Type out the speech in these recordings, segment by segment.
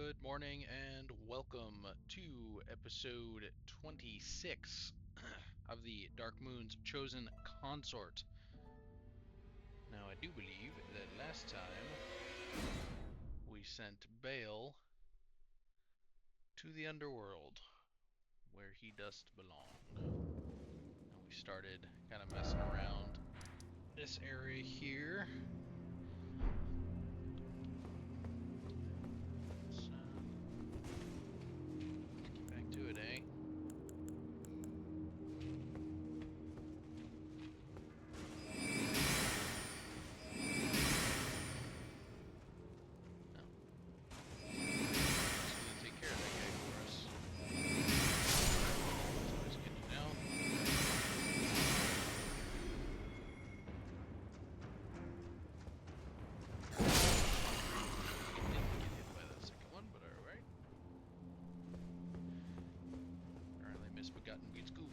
Good morning and welcome to episode 26 of the Darkmoon's Chosen Consort. Now, I do believe that last time we sent Bale to the underworld, where he doth belong. And we started kind of messing around this area here. Get back to it, eh? Misbegotten beats goop.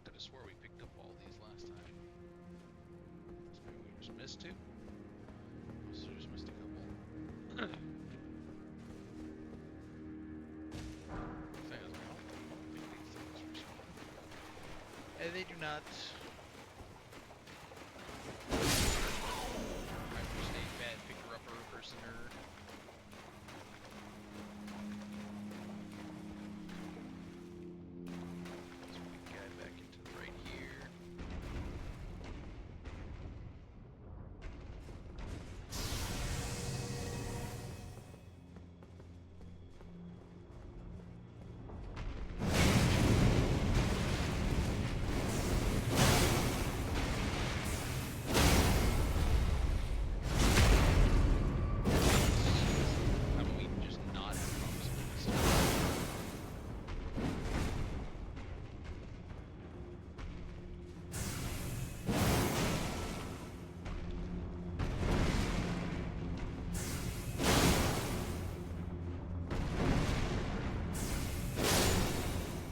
Could have swore we picked up all these last time. So maybe we just missed two? So we just missed a couple. Hey, they do not. I'm just a bad picker-upper personer.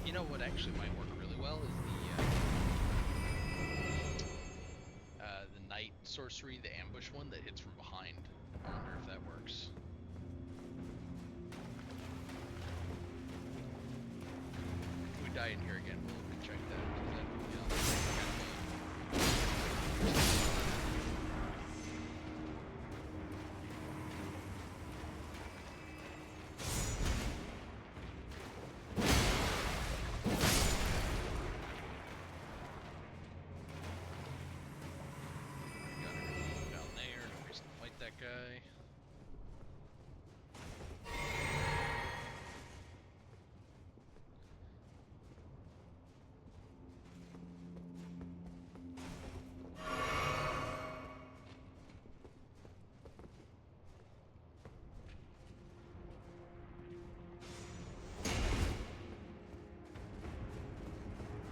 You know what actually might work really well is the night sorcery, the ambush one that hits from behind. I wonder if that works. If we die in here again, we'll check that. That guy.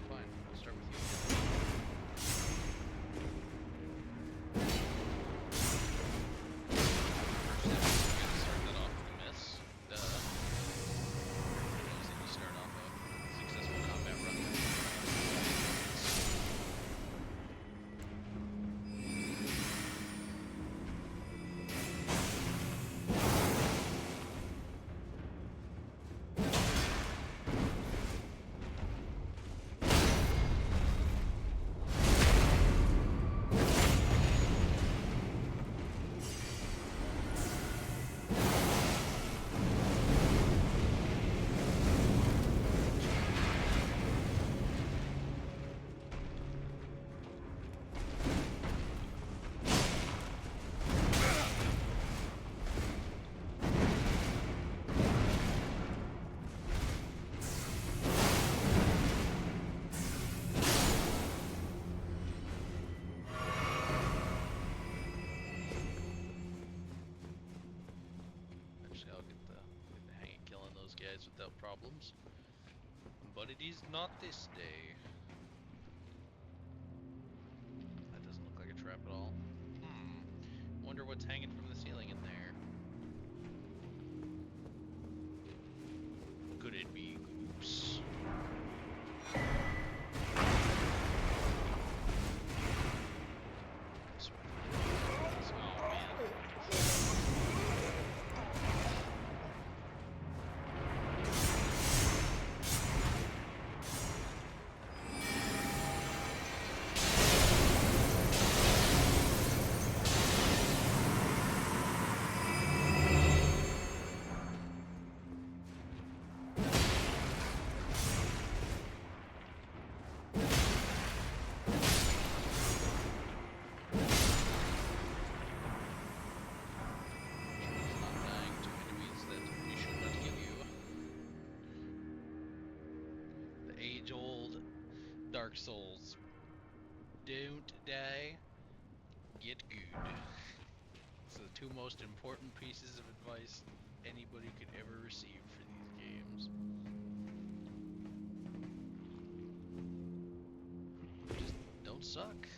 Fine, I'll start with you. Guys without problems, but it is not this day. That doesn't look like a trap at all. Wonder what's hanging from the ceiling in there. Could it be oops? Oh man. Dark Souls. Don't die. Get good. These are the two most important pieces of advice anybody could ever receive for these games. Just don't suck.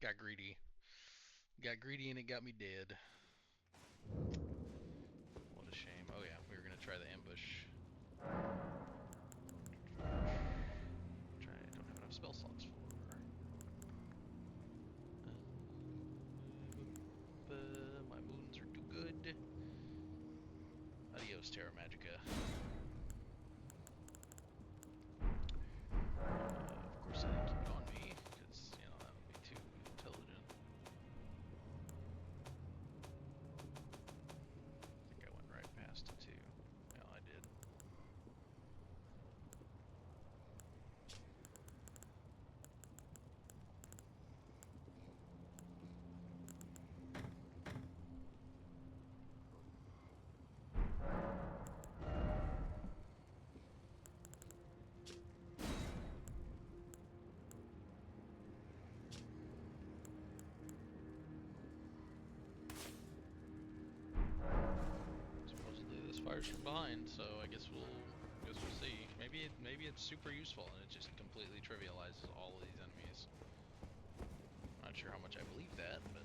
Got greedy. Got greedy and it got me dead. What a shame. Oh yeah, we were gonna try the ambush. Which I don't have enough spell slots for. My moons are too good. Adios, Terra Magica. Of course I didn't keep it on me, because, you know, that would be too intelligent. I think I went right past it too. Yeah, I did. Fires from behind, so I guess we'll see. Maybe it's super useful and it just completely trivializes all of these enemies. I'm not sure how much I believe that, but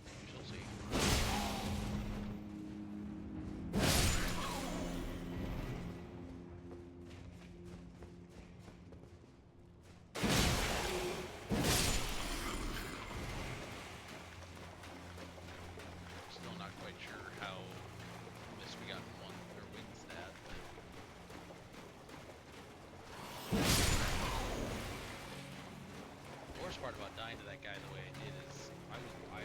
we shall see. Still not quite sure how we got one or wins that. The worst part about dying to that guy the way I did is I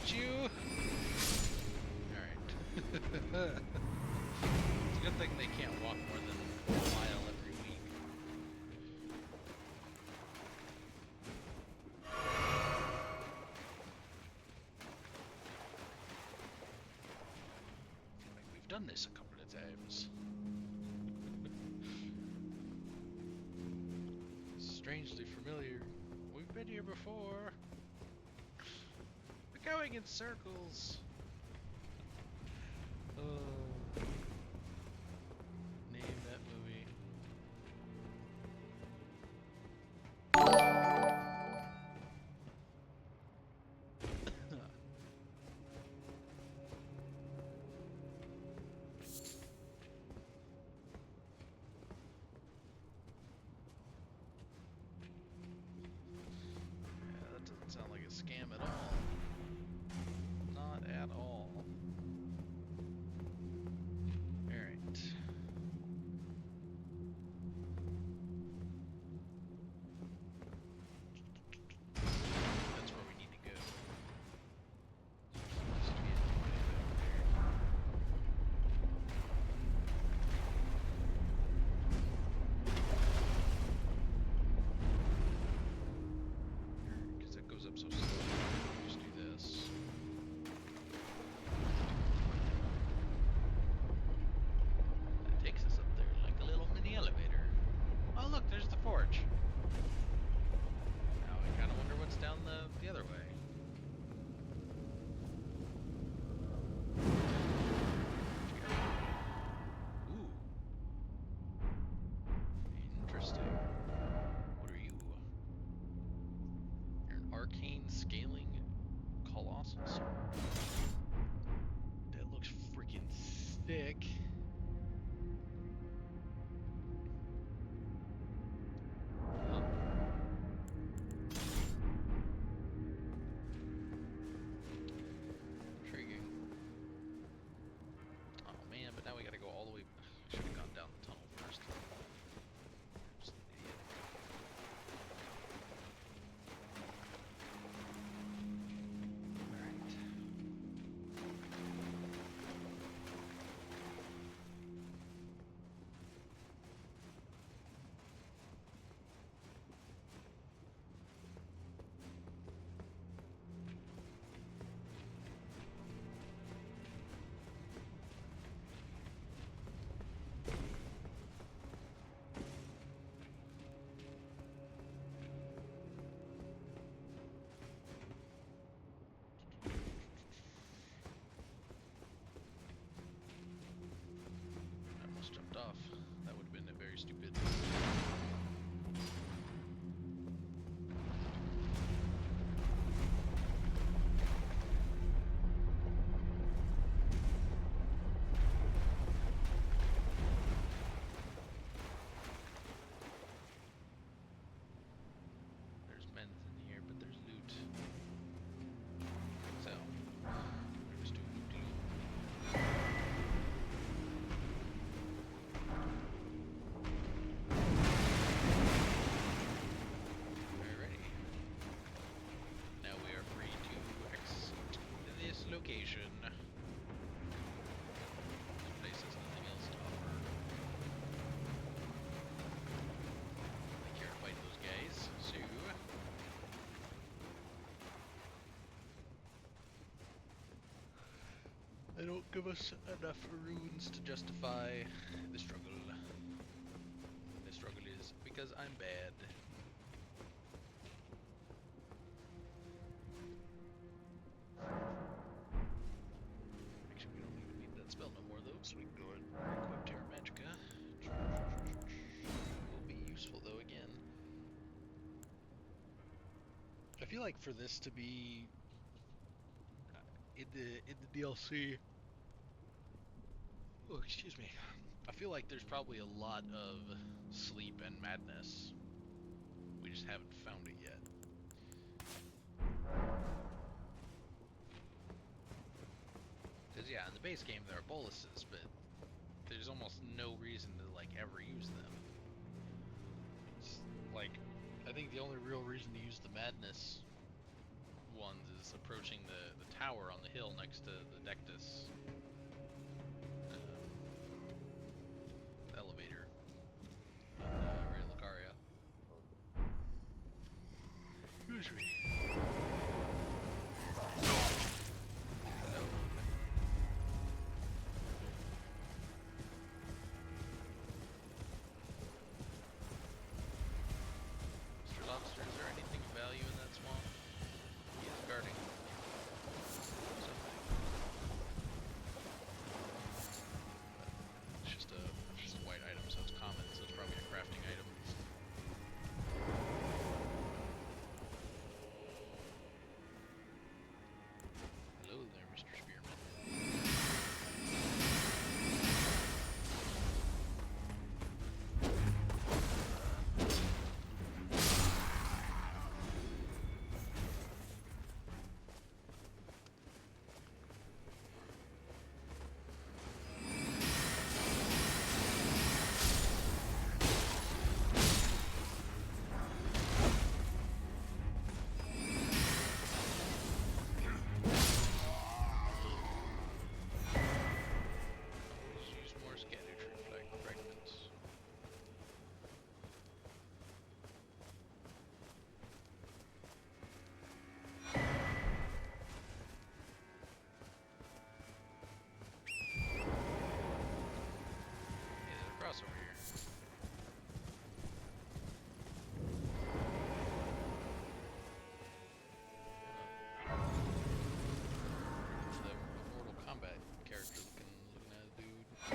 get you! Alright. It's a good thing they can't walk more than a mile every week. I feel like we've done this a couple of times. Strangely familiar. We've been here before. We're going in circles. Name that movie. Yeah, that doesn't sound like a scam at all. Not at all. Alright. That's where we need to go. Must be a way over there. Because that goes up so slow. Just do this. That takes us up there like a little mini elevator. Oh look, there's the forge. Now I kind of wonder what's down the other way. Ooh. Interesting. What are you? You're an arcane scaling colossal sword. That looks freaking sick. Huh. Intriguing. Oh man, but now we gotta go all the way. I should have gone down the tunnel first. Just an idiot. Alright. I almost jumped off. That would have been a very stupid. There's men in here, but there's loot. So, let's do loot. Alrighty. Now we are free to exit this location. This place has nothing else to offer. I care to fight those guys, so they don't give us enough runes to justify the struggle. The struggle is because I'm bad. Actually, we don't even need that spell no more though, so we can go ahead and equip Terra Magica. Will be useful though again. I feel like for this to be in the DLC. Oh, excuse me. I feel like there's probably a lot of sleep and madness. We just haven't found it yet. Because yeah, in the base game there are boluses, but there's almost no reason to like ever use them. It's like, I think the only real reason to use the madness ones is approaching the tower on the hill next to the Dectus elevator in Rea Lucaria. Excuse me. Hello. Mr. Lobster, is there anything of value in that swamp? He is guarding something. It's just a white item, so it's common, so it's probably a crafting item. Hello there, Mr. Spearman. Over here. The Mortal Kombat character looking at a dude. I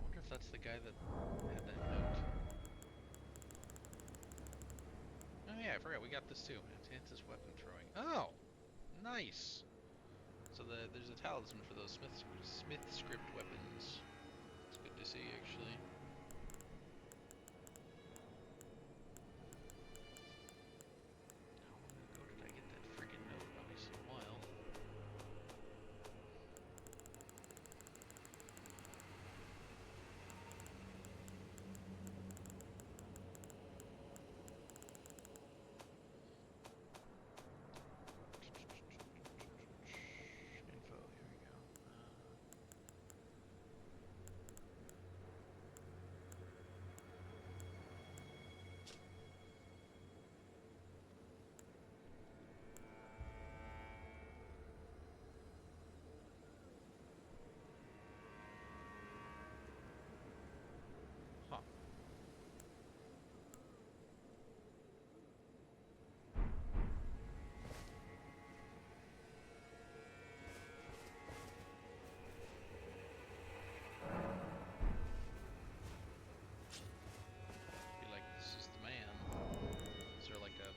wonder if that's the guy that had that note. Oh yeah, I forgot we got this too. Enhances weapon throwing. Oh, nice. So there's a talisman for those Smith script weapons. It's good to see, actually. How long ago did I get that friggin' note? Obviously a while. Info, here we go. Huh. Feel like this is the man. Is there like a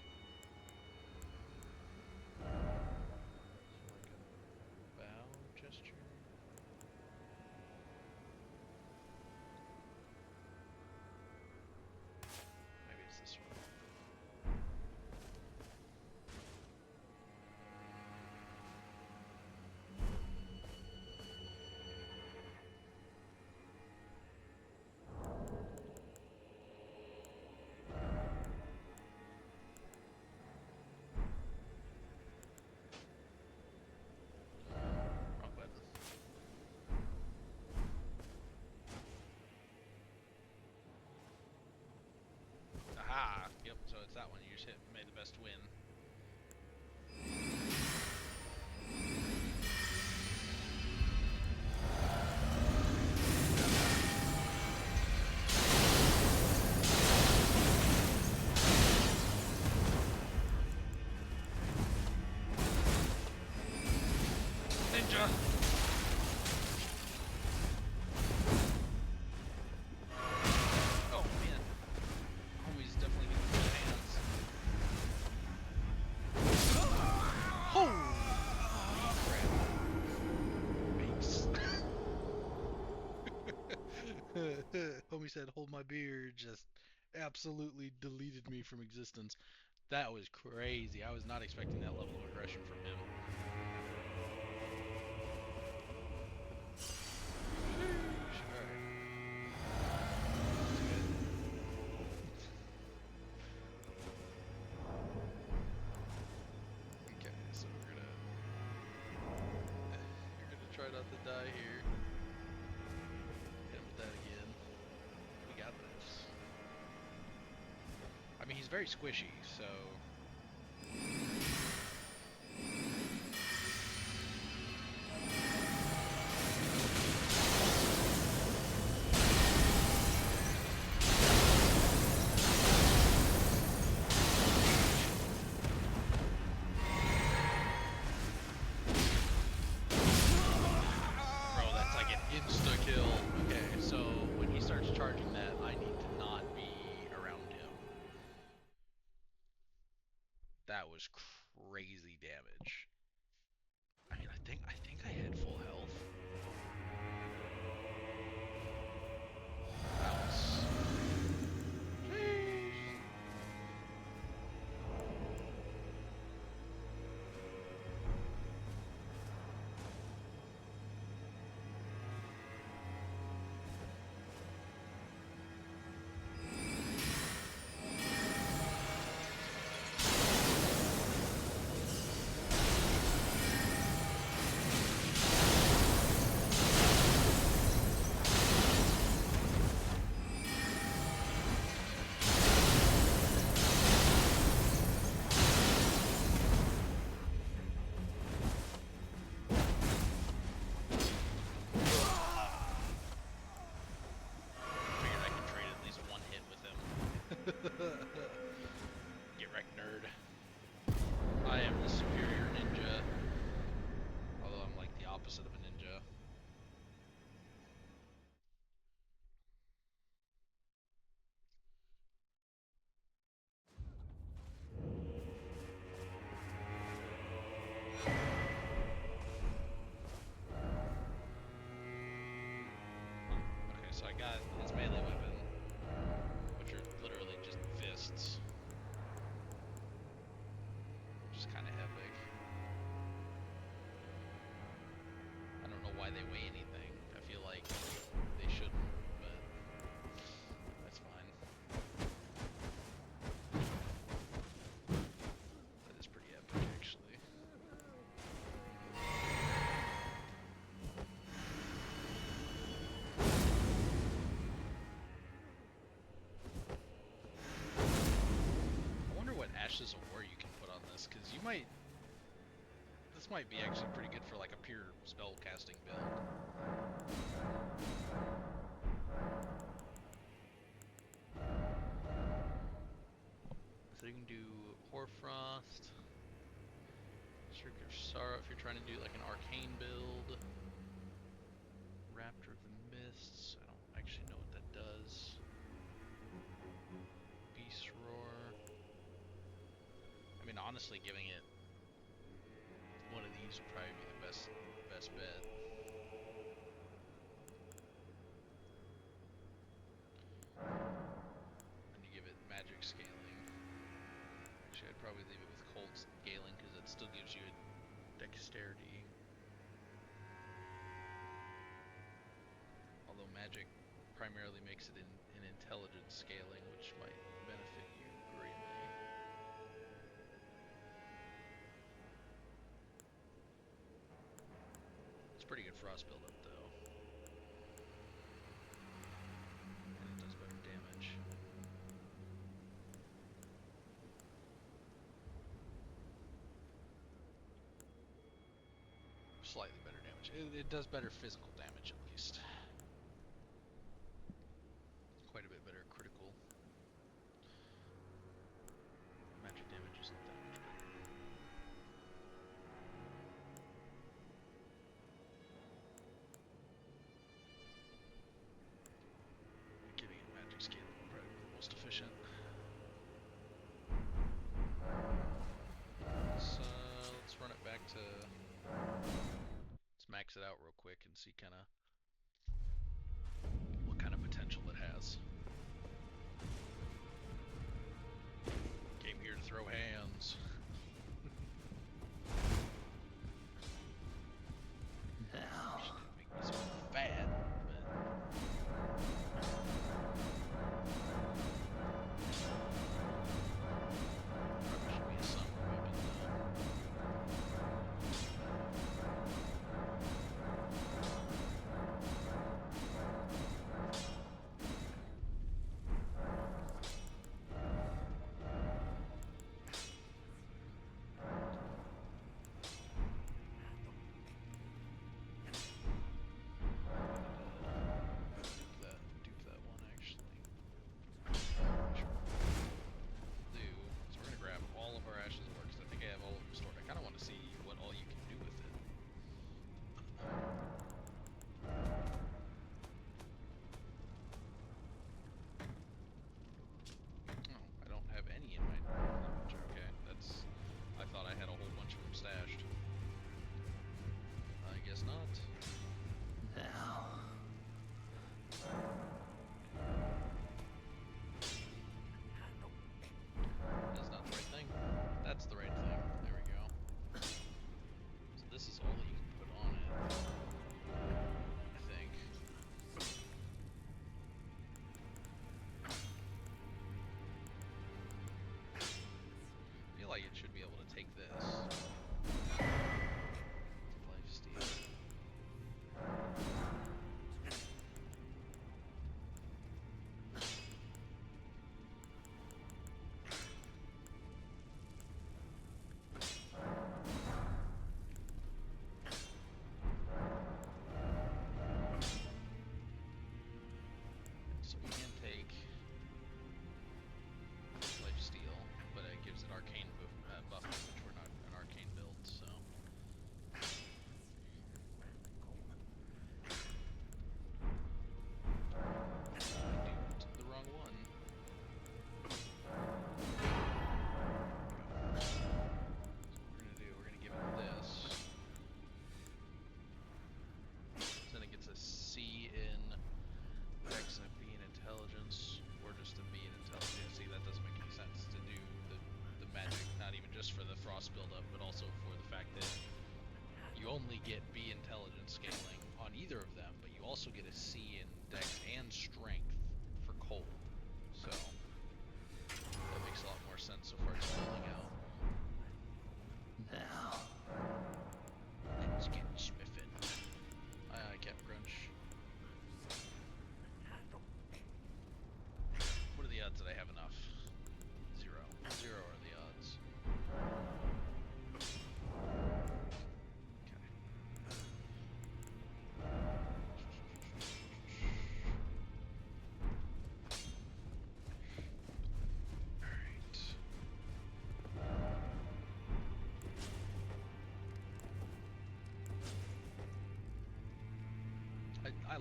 bow gesture? Maybe it's this one. Wrong button. Aha! Yep, so it's that one. You just made the best win. Ninja! Oh man. Homie's definitely getting good hands. Holy crap. Base. Homie said, hold my beer, just absolutely deleted me from existence. That was crazy. I was not expecting that level of aggression from him. die here. Hit him with that again. We got this. I mean, he's very squishy, so... That was crazy damage. I mean, I think I had full health. Bounce. Get wrecked, nerd. I am the superior ninja. Although I'm like the opposite of a ninja. Okay, so I got his melee weapon, which are literally just fists. Which is kind of epic. I don't know why they weigh anything. I feel like they shouldn't, but that's fine. That is pretty epic, actually. I wonder what Ashes of War you can put on this, because you might... This might be actually pretty good for like a pure spell casting build. So you can do Hoarfrost, Circuit of Sorrow if you're trying to do like an arcane build. Raptor of the Mists, I don't actually know what that does. Beast Roar. I mean, honestly, giving it one of these would probably be the best bet. And you give it magic scaling. Actually, I'd probably leave it with cold scaling because it still gives you a dexterity. Although magic primarily makes it in intelligence scaling, which might benefit you greatly. It's pretty good frost build-up, though. And it does better damage. Slightly better damage. It does better physical damage, at least. Quite a bit better critical. Magic damage isn't that much better. Giving it magic scaling would probably be the most efficient. So let's run it back to... Let's max it out real quick and see kind of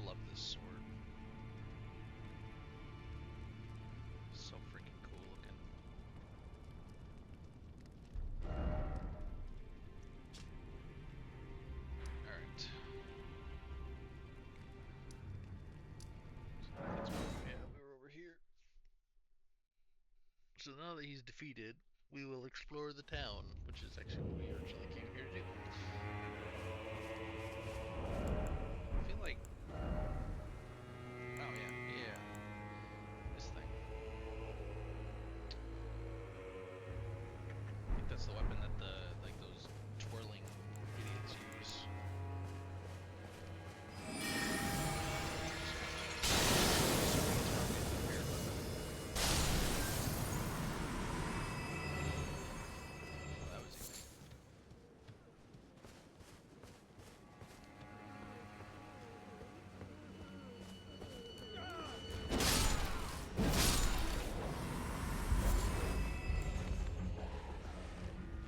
love this sword. So freaking cool looking. Alright. So that's where, yeah, we were over here. So now that he's defeated, we will explore the town, which is actually what we originally came here to do. I feel like... Oh yeah, yeah. This thing. I think that's the weapon that like those twirling idiots use. Oh, that was easy.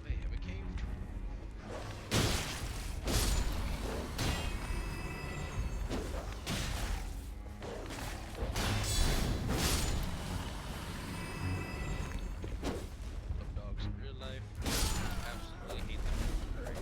They have a cave troll. Love dogs in real life. Absolutely hate them in furry.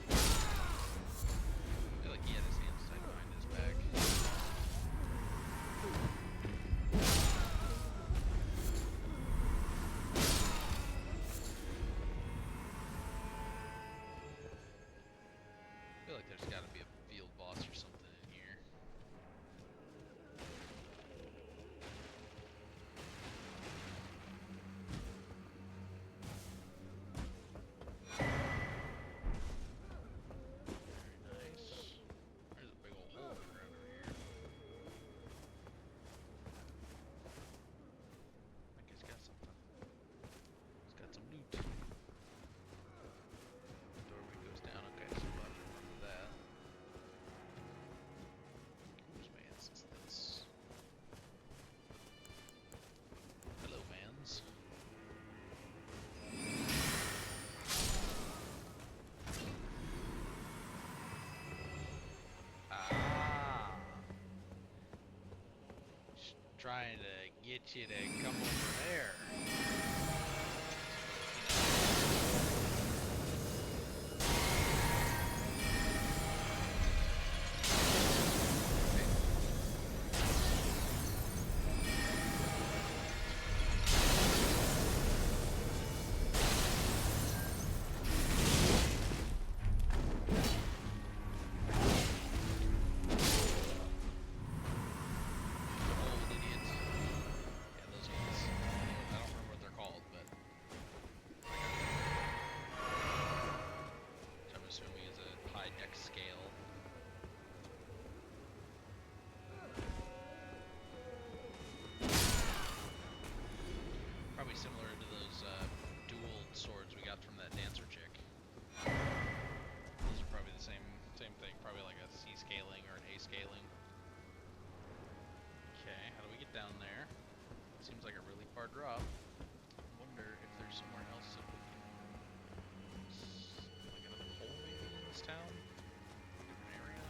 I feel like he had his hands tied behind his back. I feel like there's gotta be a field boss or something in here. Very nice. There's a big old hole in the ground over here. I think he's got something. He's got some loot. Doorway goes down. Okay, so we'll have to run to that. Whose man's is this? Hello, mans. Ah! Just trying to get you to come over there. Old idiots. Yeah, those guys. I don't remember what they're called, but which I'm assuming is a high dex scale. Probably similar to those dual swords we got from that dancer chick. Those are probably the same thing. Probably like a C scaling or an A scaling. Okay, how do we get down there? Seems like a really far drop. Wonder if there's somewhere else that we can... Like another hole maybe in this town? Different area?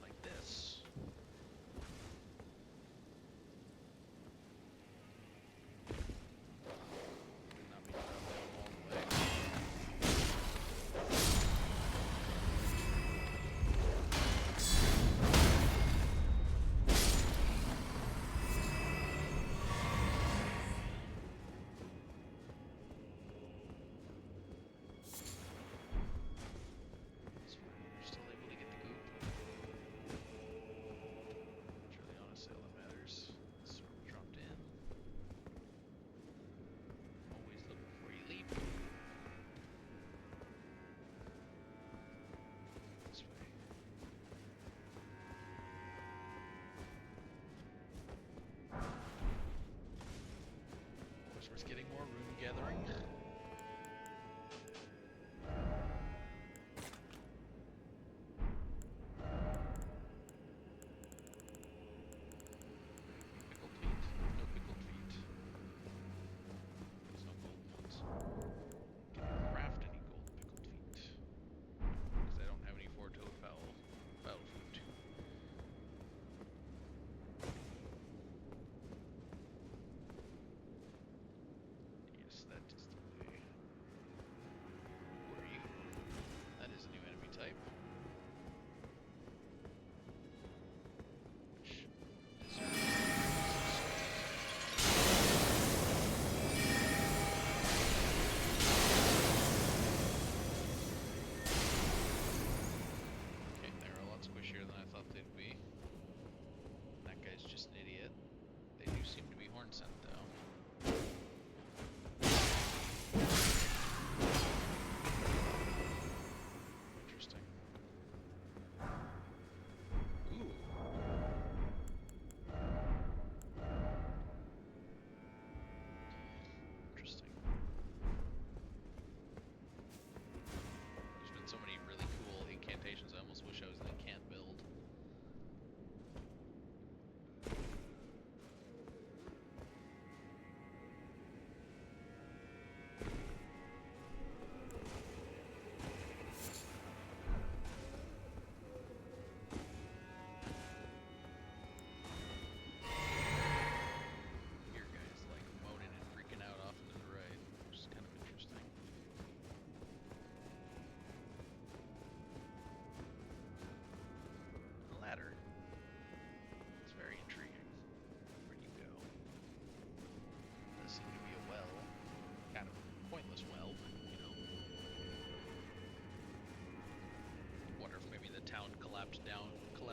Like this. Not be dropped down all the way.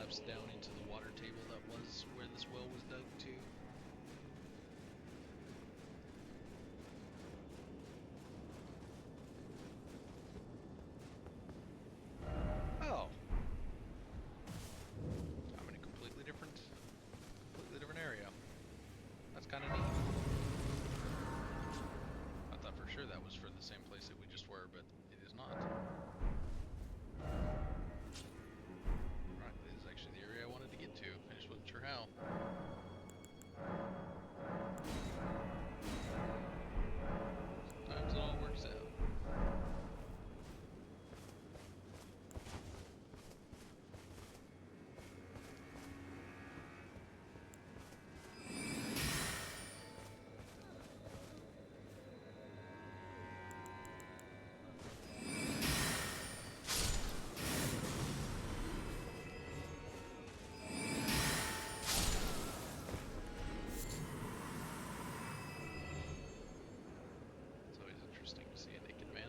collapsed down into the water table that was where this well was dug to. Oh! I'm in a completely different area. That's kind of neat. I thought for sure that was for the same place that we just were, but it is not. Right, this is actually the area I wanted to get to. I just wasn't sure how. Sometimes it all works out. Interesting to see a naked man.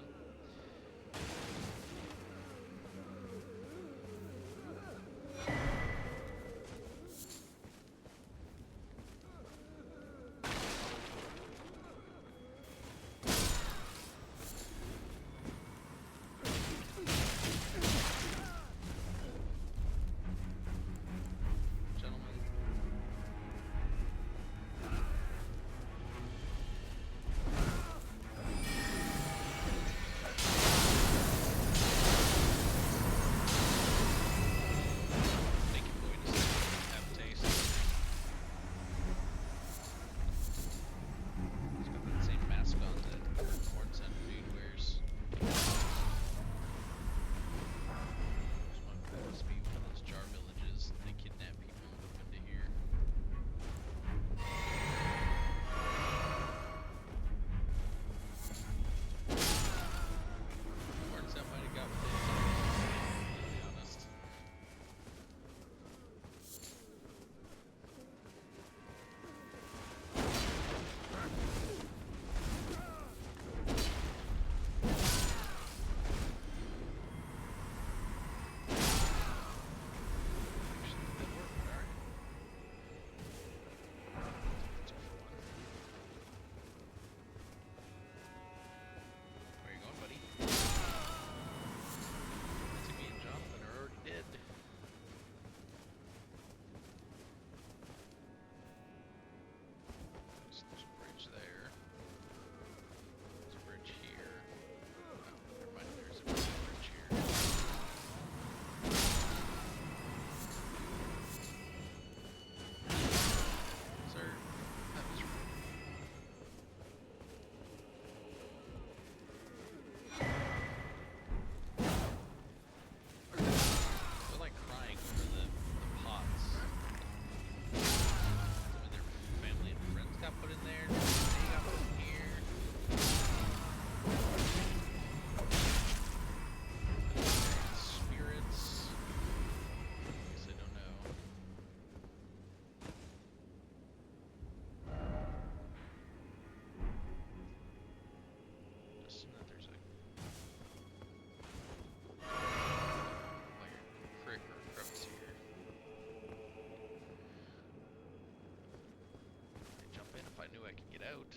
Out.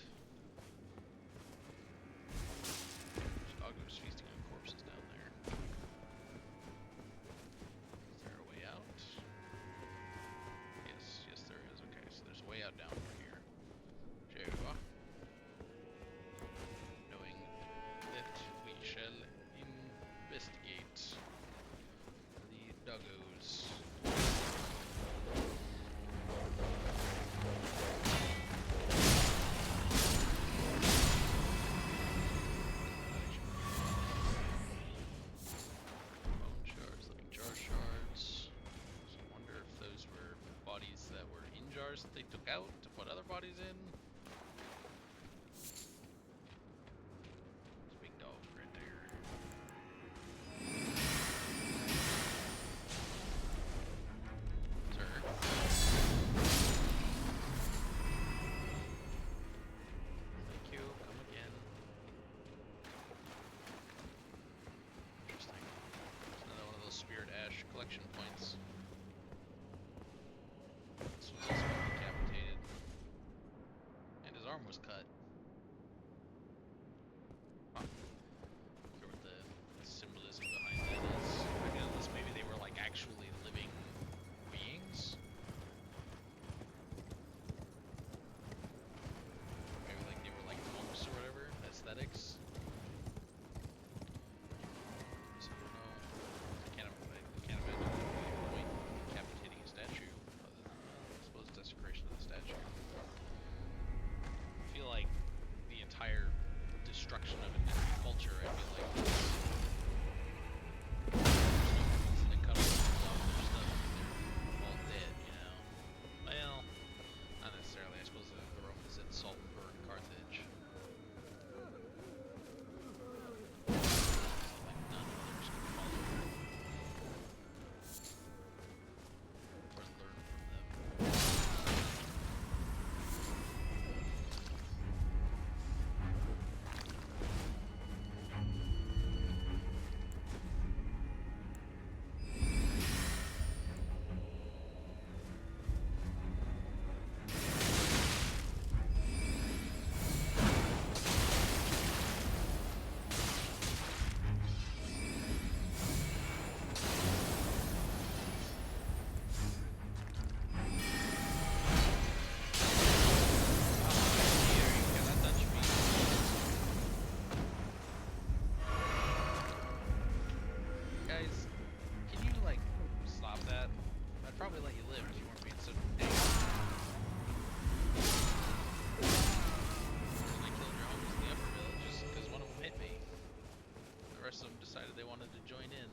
Doggo's feasting on corpses down there. Is there a way out? Yes there is. Okay, so there's a way out down from here. Joe. Knowing that we shall investigate the doggos. That they took out to put other bodies in. It's a big dog right there. Sir. Thank you. Come again. Interesting. It's another one of those spirit ash collection points. probably let you live if you weren't being so dang. And I killed your homies in the upper village just because one of them hit me. The rest of them decided they wanted to join in.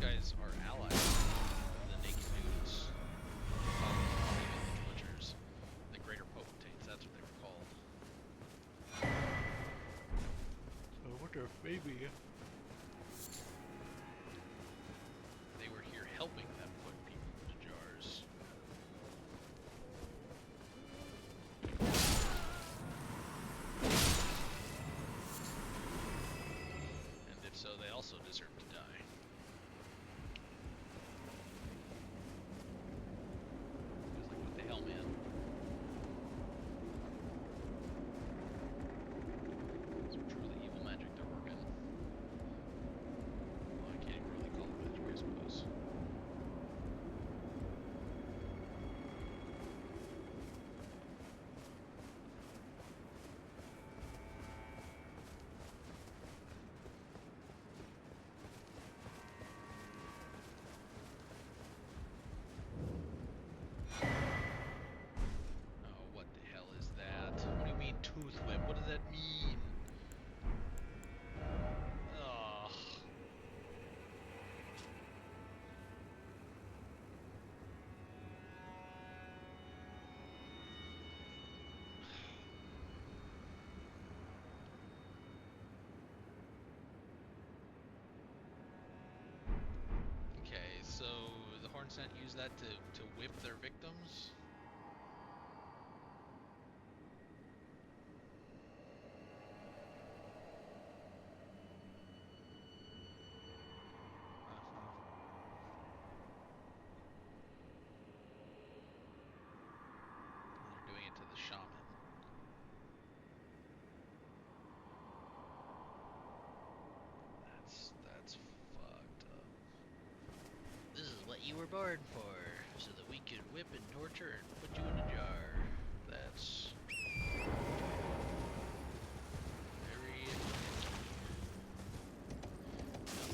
Guys are allies of the naked dudes. Even the tortures. The greater potentates, that's what they were called. So I wonder if maybe they were here helping them put people into jars. And if so, they also deserve to die. Hell, man. Some truly evil magic they're working. Well, I can't even really call it magic, I suppose. Tooth whip, what does that mean? Ugh. Okay, so the Hornsent use that to whip their victims? To the shaman. That's fucked up. This is what you were born for, so that we could whip and torture and put you in a jar. That's very.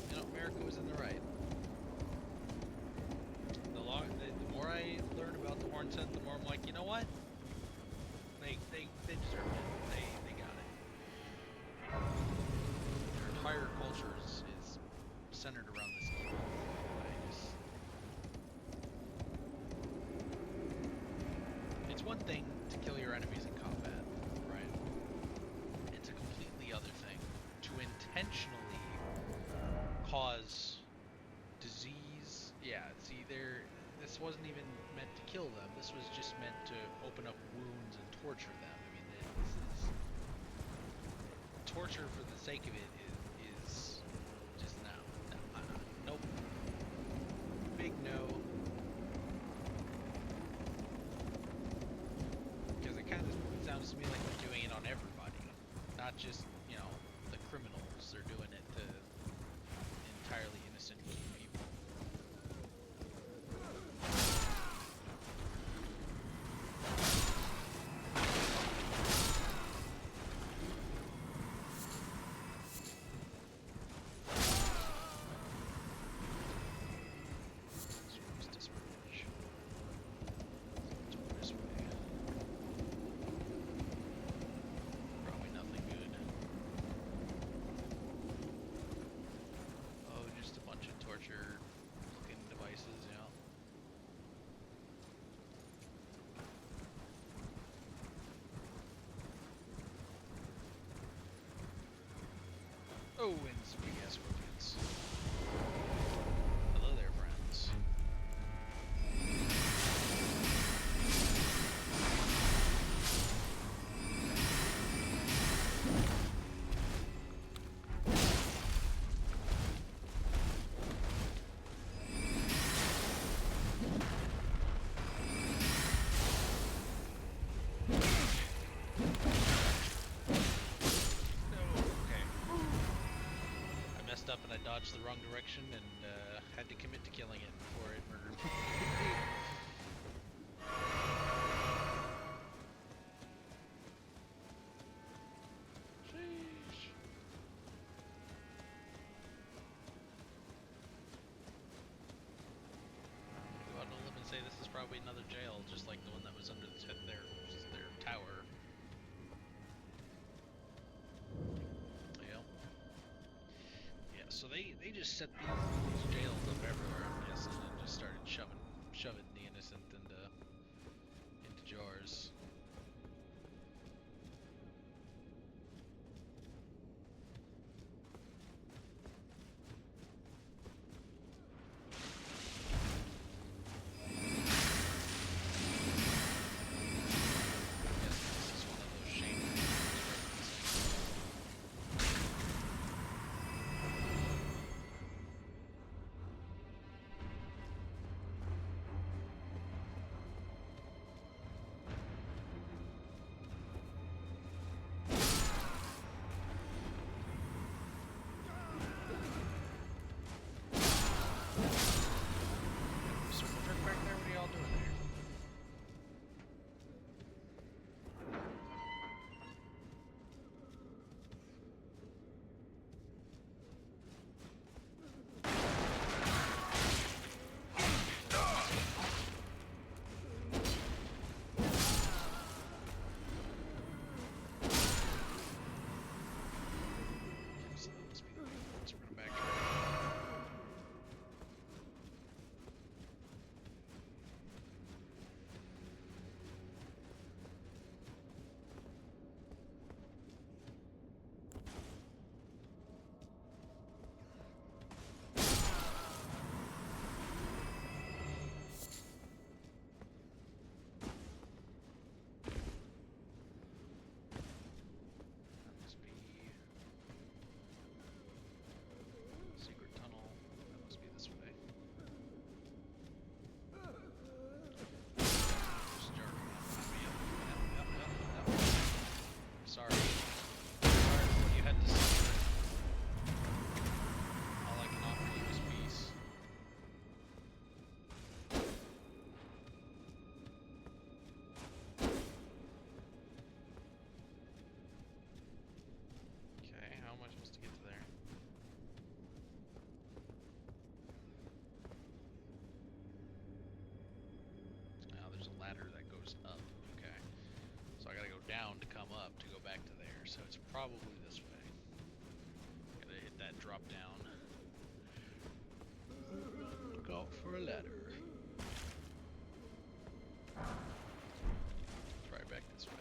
You know, America was in the right. The more I learn about the Hornsent, the more I'm like, you know what? They deserved it. They got it. Their entire culture is centered around this evil. It's one thing to kill your enemies in combat, right? It's a completely other thing to intentionally cause disease. Yeah, see, this wasn't even meant to kill them. This was just meant to open up wounds and torture them. I mean, this is torture for the sake of it is just no. Nope. Big no. Because it kind of sounds to me like they're doing it on everybody, not just, you know, the criminals. They're doing it to entirely innocent people. Looking devices, you know. Oh, and some big ass scorpions. Hello there, friends. messed up and I dodged the wrong direction and had to commit to killing it before it murdered me. Sheesh. Go out on a limb and say this is probably another jail, just like the one that was under their tower. Yeah, so they just set these jails up everywhere, I'm guessing, and just started shoving the innocent into jars. Sorry. Sorry for what you had to say. All I can offer you is peace. Okay, how am I supposed to get to there? Now there's a ladder that goes up. Okay. So I gotta go down to come up to go back to there. So it's probably this way. Gotta hit that drop down. Look out for a ladder. Try back this way.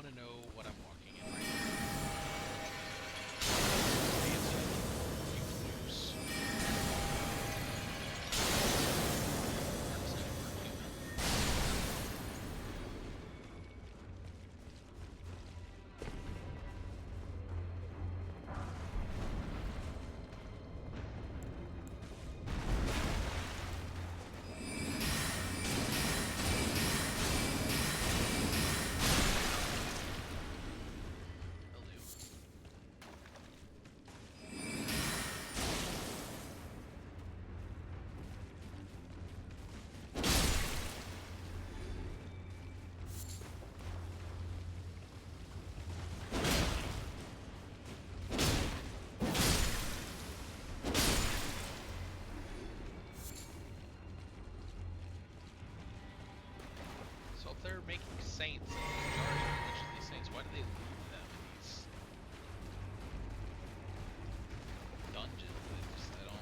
want to know what I'm walking in right now. So if they're making saints and these jars are literally saints, why do they leave them in these dungeons? I don't...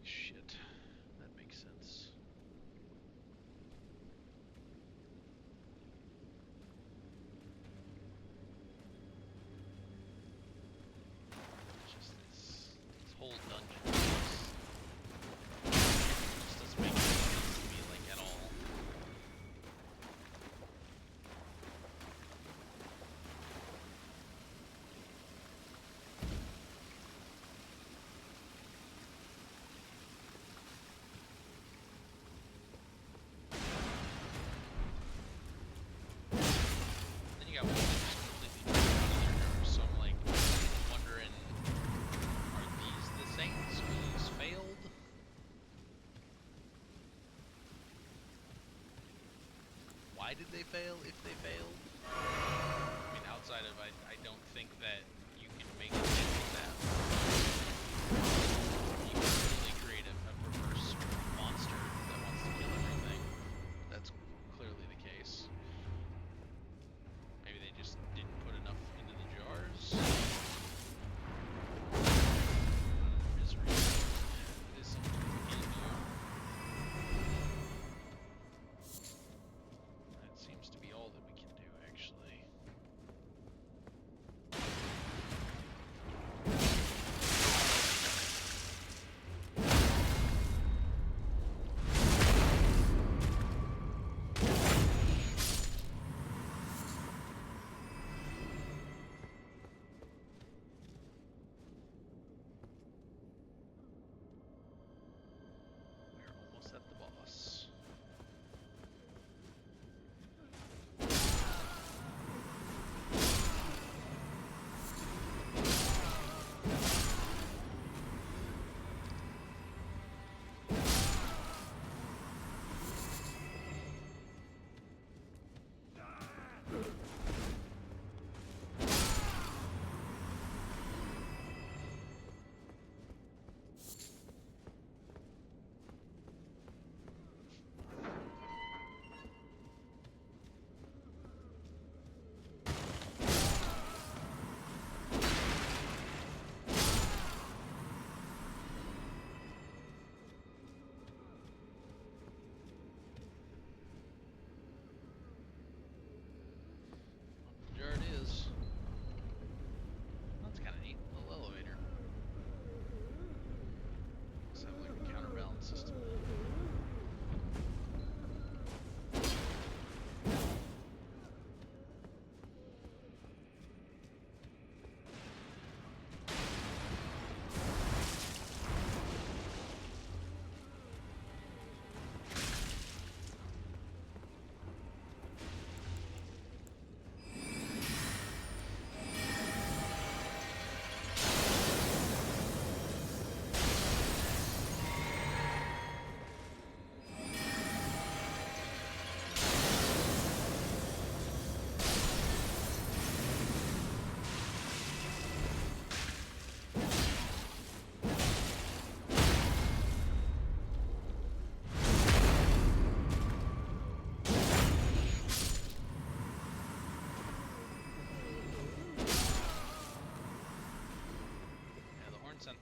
Shit, that makes sense. It's just this whole dungeon just doesn't make sense to me, like, at all. You got one that just completely broke out of their jars, so I'm like wondering, are these the saints? Were these failed? Why did they fail if they failed? I mean, outside of I don't think that you can make a saint with that. You can really create a perverse monster that wants to kill everything. That's clearly the case. Maybe they just didn't put enough into the jars. Misery. It is something we can do. That seems to be all that we can do, actually.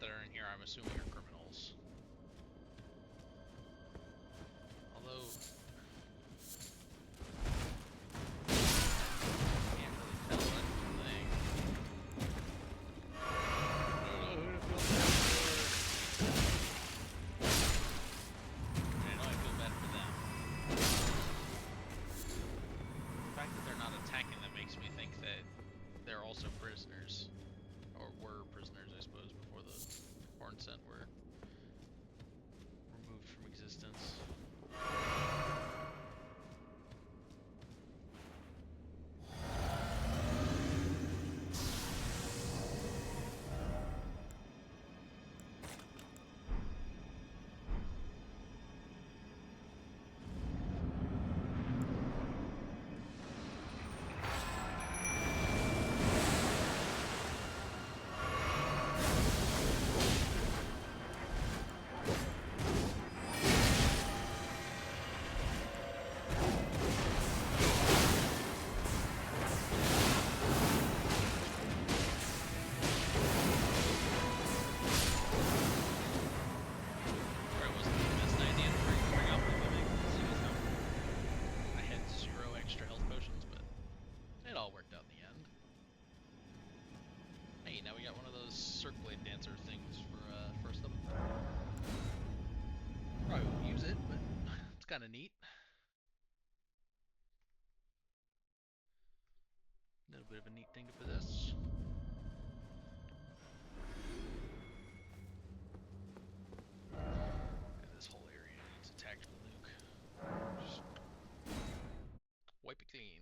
that are in here, I'm assuming, are criminals. Although, can't really tell anything. I don't know who to feel bad for. I know I feel bad for them. The fact that they're not attacking them makes me think that they're also prisoners. Or were prisoners, I suppose, before the horn scent were removed from existence. Now we got one of those circ blade dancer things for first level. Probably won't use it, but it's kind of neat. A little bit of a neat thing to possess. And this whole area needs a tactical nuke. Just wipe it clean.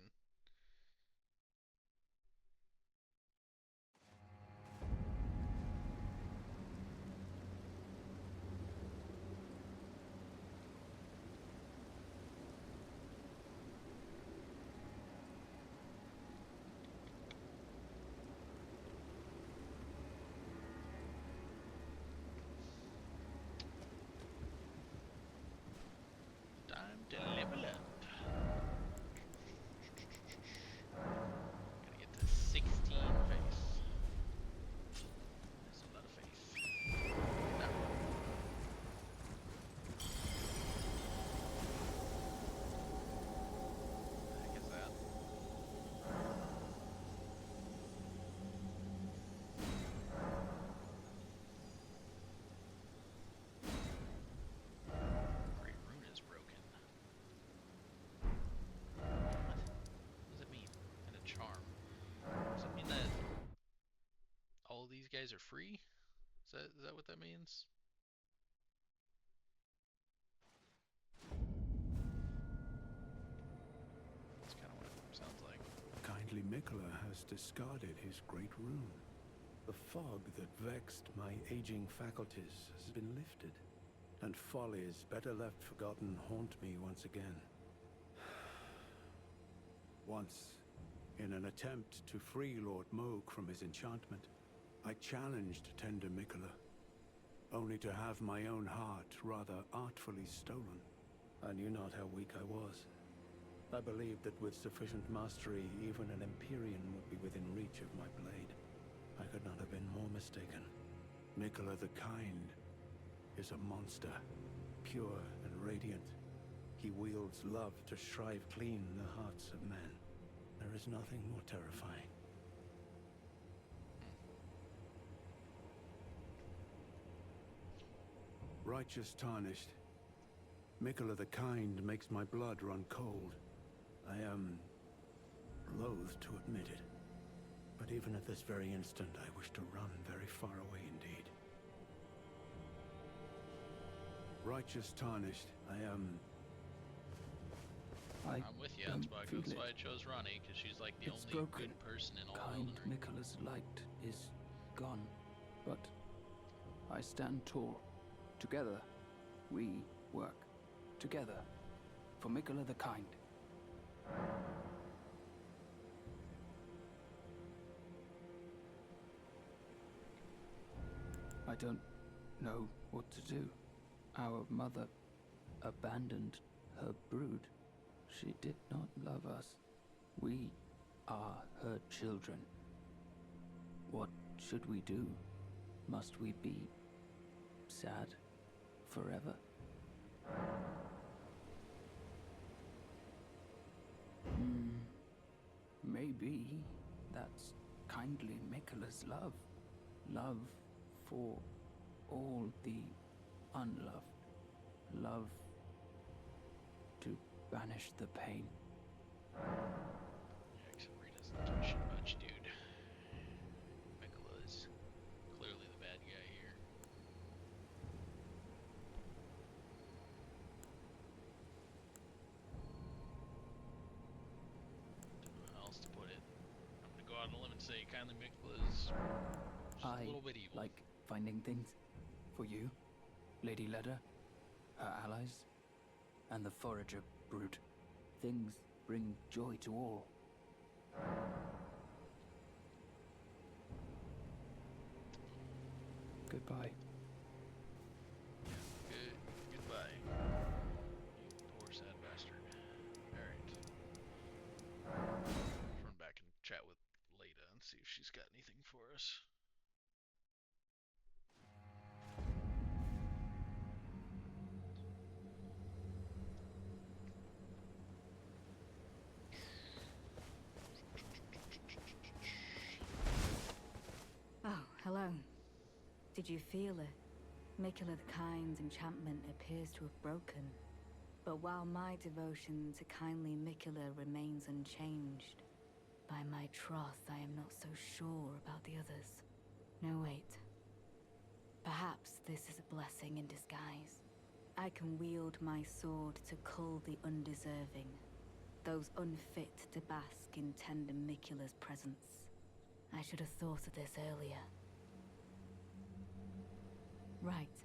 Time to level up. Gotta get to 16 face. That's a lot of face. Not really. What the heck is that? Great rune is broken. What? What does it mean? And a charm. Does it mean that all of these guys are free? Is that what that means? That's kind of what it sounds like. Kindly Mikola has discarded his great rune. The fog that vexed my aging faculties has been lifted, and follies better left forgotten haunt me once again. Once, in an attempt to free Lord Moog from his enchantment, I challenged tender Mikola, only to have my own heart rather artfully stolen. I knew not how weak I was. I believed that with sufficient mastery, even an Empyrean would be within reach of my blade. I could not have been more mistaken. Mikola the Kind is a monster, pure and radiant. He wields love to shrive clean the hearts of men. There is nothing more terrifying. Righteous tarnished. Mikola the Kind makes my blood run cold. I am loath to admit it, but even at this very instant, I wish to run very far away indeed. Righteous tarnished, I'm with you, Ansbach. That's why I chose Ronnie, because she's like the only good person in all Kind Elden Ring. Mikola's light is gone, but I stand tall. Together, we work. Together, for Mikola the Kind. I don't know what to do. Our mother abandoned her brood. She did not love us. We are her children. What should we do? Must we be sad forever? Maybe that's kindly Mikola's love. Love for all the unloved. Love to banish the pain. Yeah, except for he doesn't give a shit about you, dude. Mikola is clearly the bad guy here. Don't know how else to put it. I'm gonna go out on a limb and say kindly Mikola is just a little bit evil. Like finding things for you, Lady Leda, her allies, and the forager brood. Things bring joy to all. Goodbye. Goodbye. You poor sad bastard. Alright. Let's run back and chat with Leda and see if she's got anything for us. Oh, hello. Did you feel it? Mikola the Kind's enchantment appears to have broken. But while my devotion to kindly Mikola remains unchanged, by my troth I am not so sure about the others. No, wait. Perhaps this is a blessing in disguise. I can wield my sword to cull the undeserving, those unfit to bask in tender Mikola's presence. I should have thought of this earlier. Right.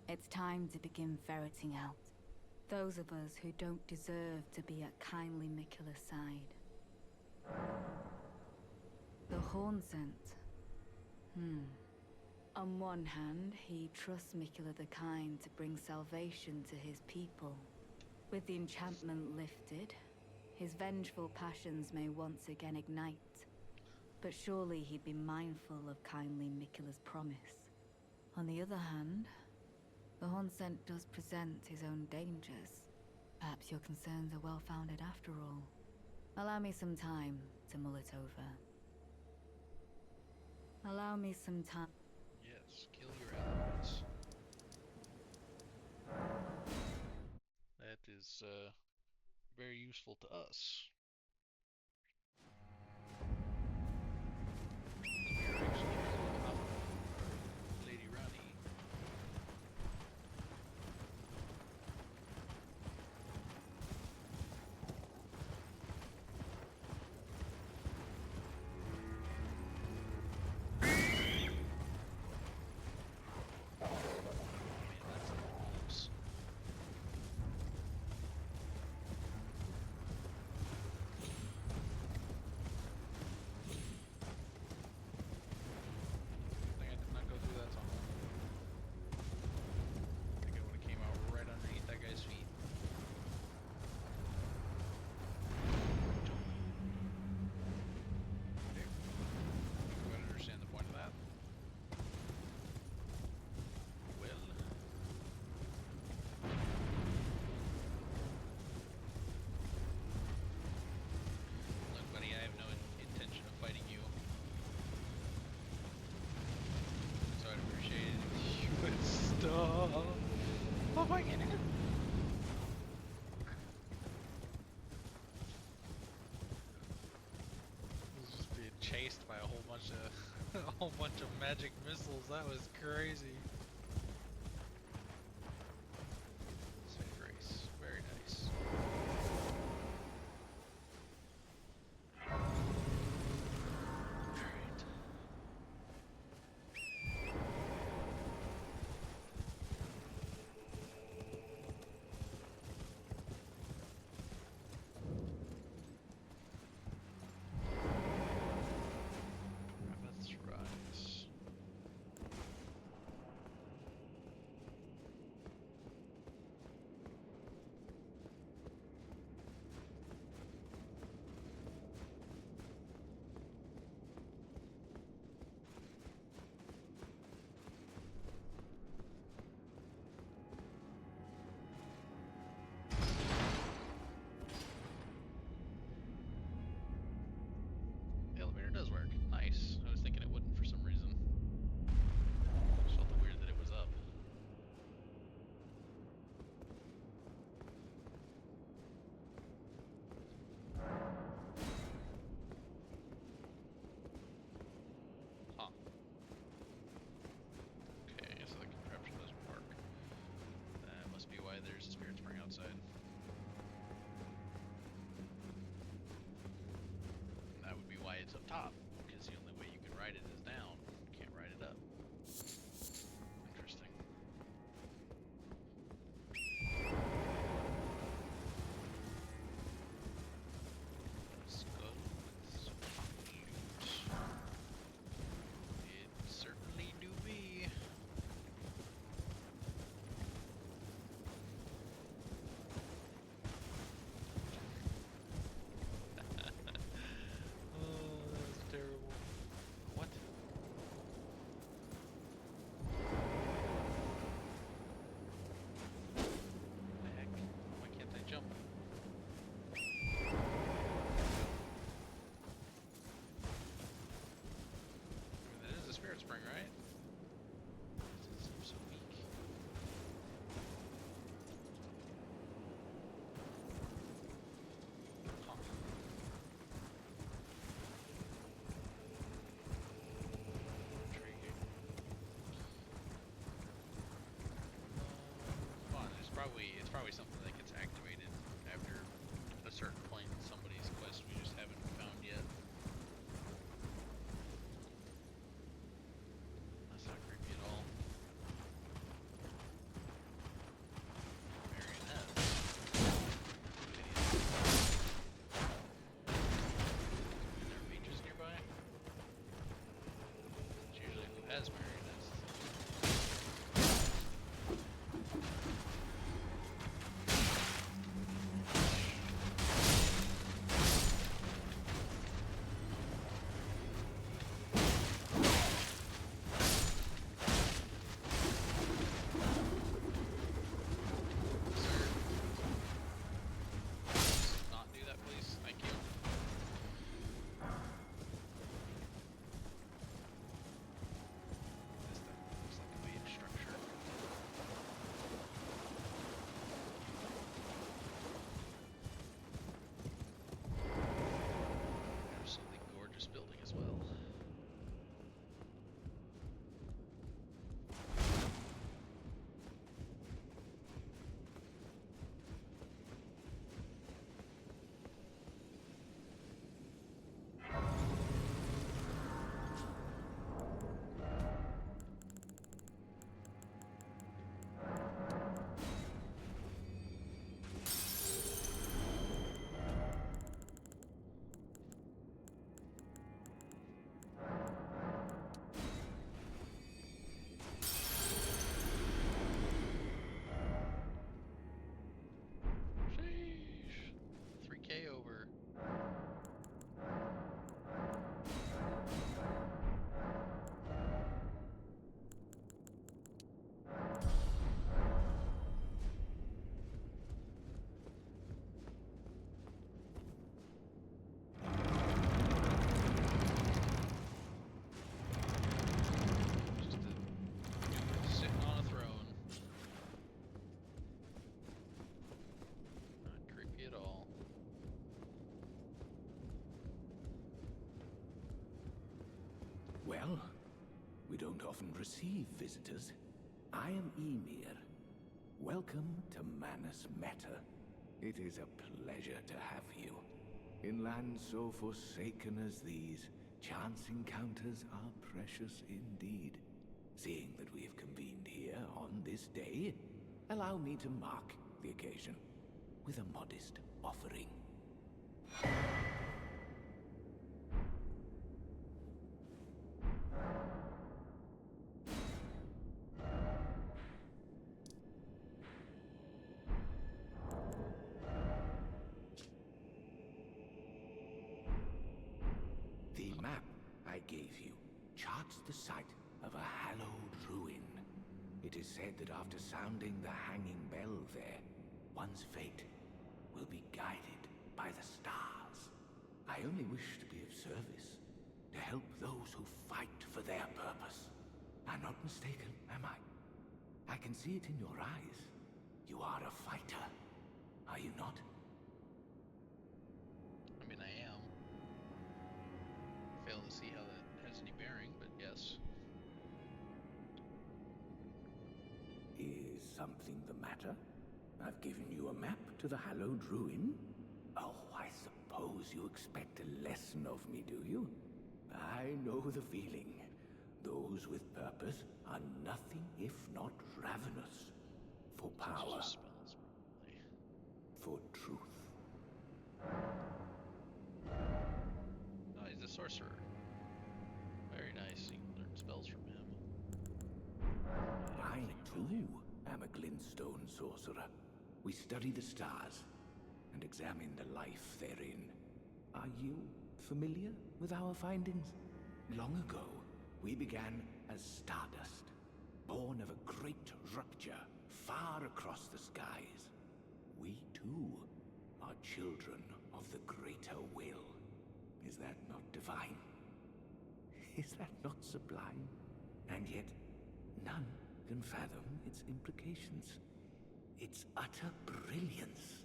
It's time to begin ferreting out those of us who don't deserve to be at kindly Mikola's side. The horn scent. On one hand, he trusts Mikola the Kind to bring salvation to his people. With the enchantment lifted, his vengeful passions may once again ignite. But surely he'd be mindful of kindly Mikola's promise. On the other hand, the horn scent does present his own dangers. Perhaps your concerns are well-founded after all. Allow me some time to mull it over. Allow me some time. Yes, kill your allies. That is very useful to us. We are actually on top of Lady Ranni. Oh my god. He's just being chased by a whole bunch of magic missiles. That was crazy. Safe race. Very nice. Alright. Let's rise. it's probably something that gets activated after a certain point in somebody's quest we just haven't found yet. That's not creepy at all. Marionettes. Are there mages nearby? It's usually who has marionettes. Not do that, please. Thank you. This thing looks like a main structure. Absolutely gorgeous building as well. Sheesh. 3K over. Just a dude sitting on a throne. Not creepy at all. Well, we don't often receive visitors. I am Emir. Welcome to Manus Meta. It is a pleasure to have you. In lands so forsaken as these, chance encounters are precious indeed. Seeing that we have convened here on this day, allow me to mark the occasion with a modest offering. The map I gave you charts the site of a hallowed ruin. It is said that after sounding the hanging bell there, one's fate will be guided by the stars. I only wish to be of service, to help those who fight for their purpose. I'm not mistaken, am I? I can see it in your eyes. You are a fighter, are you not? I mean, I am. Fail to see how that has any bearing, but yes. Is something the matter? I've given you a map to the hallowed ruin. Oh, I suppose you expect a lesson of me, do you? I know the feeling. Those with purpose are nothing if not ravenous. For power, Just spells, probably. for truth. Oh, he's a sorcerer. Very nice. You can learn spells from him. I, too, am a glintstone sorcerer. We study the stars and examine the life therein. Are you familiar with our findings? Long ago, we began as stardust, born of a great rupture far across the skies. We, too, are children of the greater will. Is that not divine? Is that not sublime? And yet, none can fathom its implications. Its utter brilliance.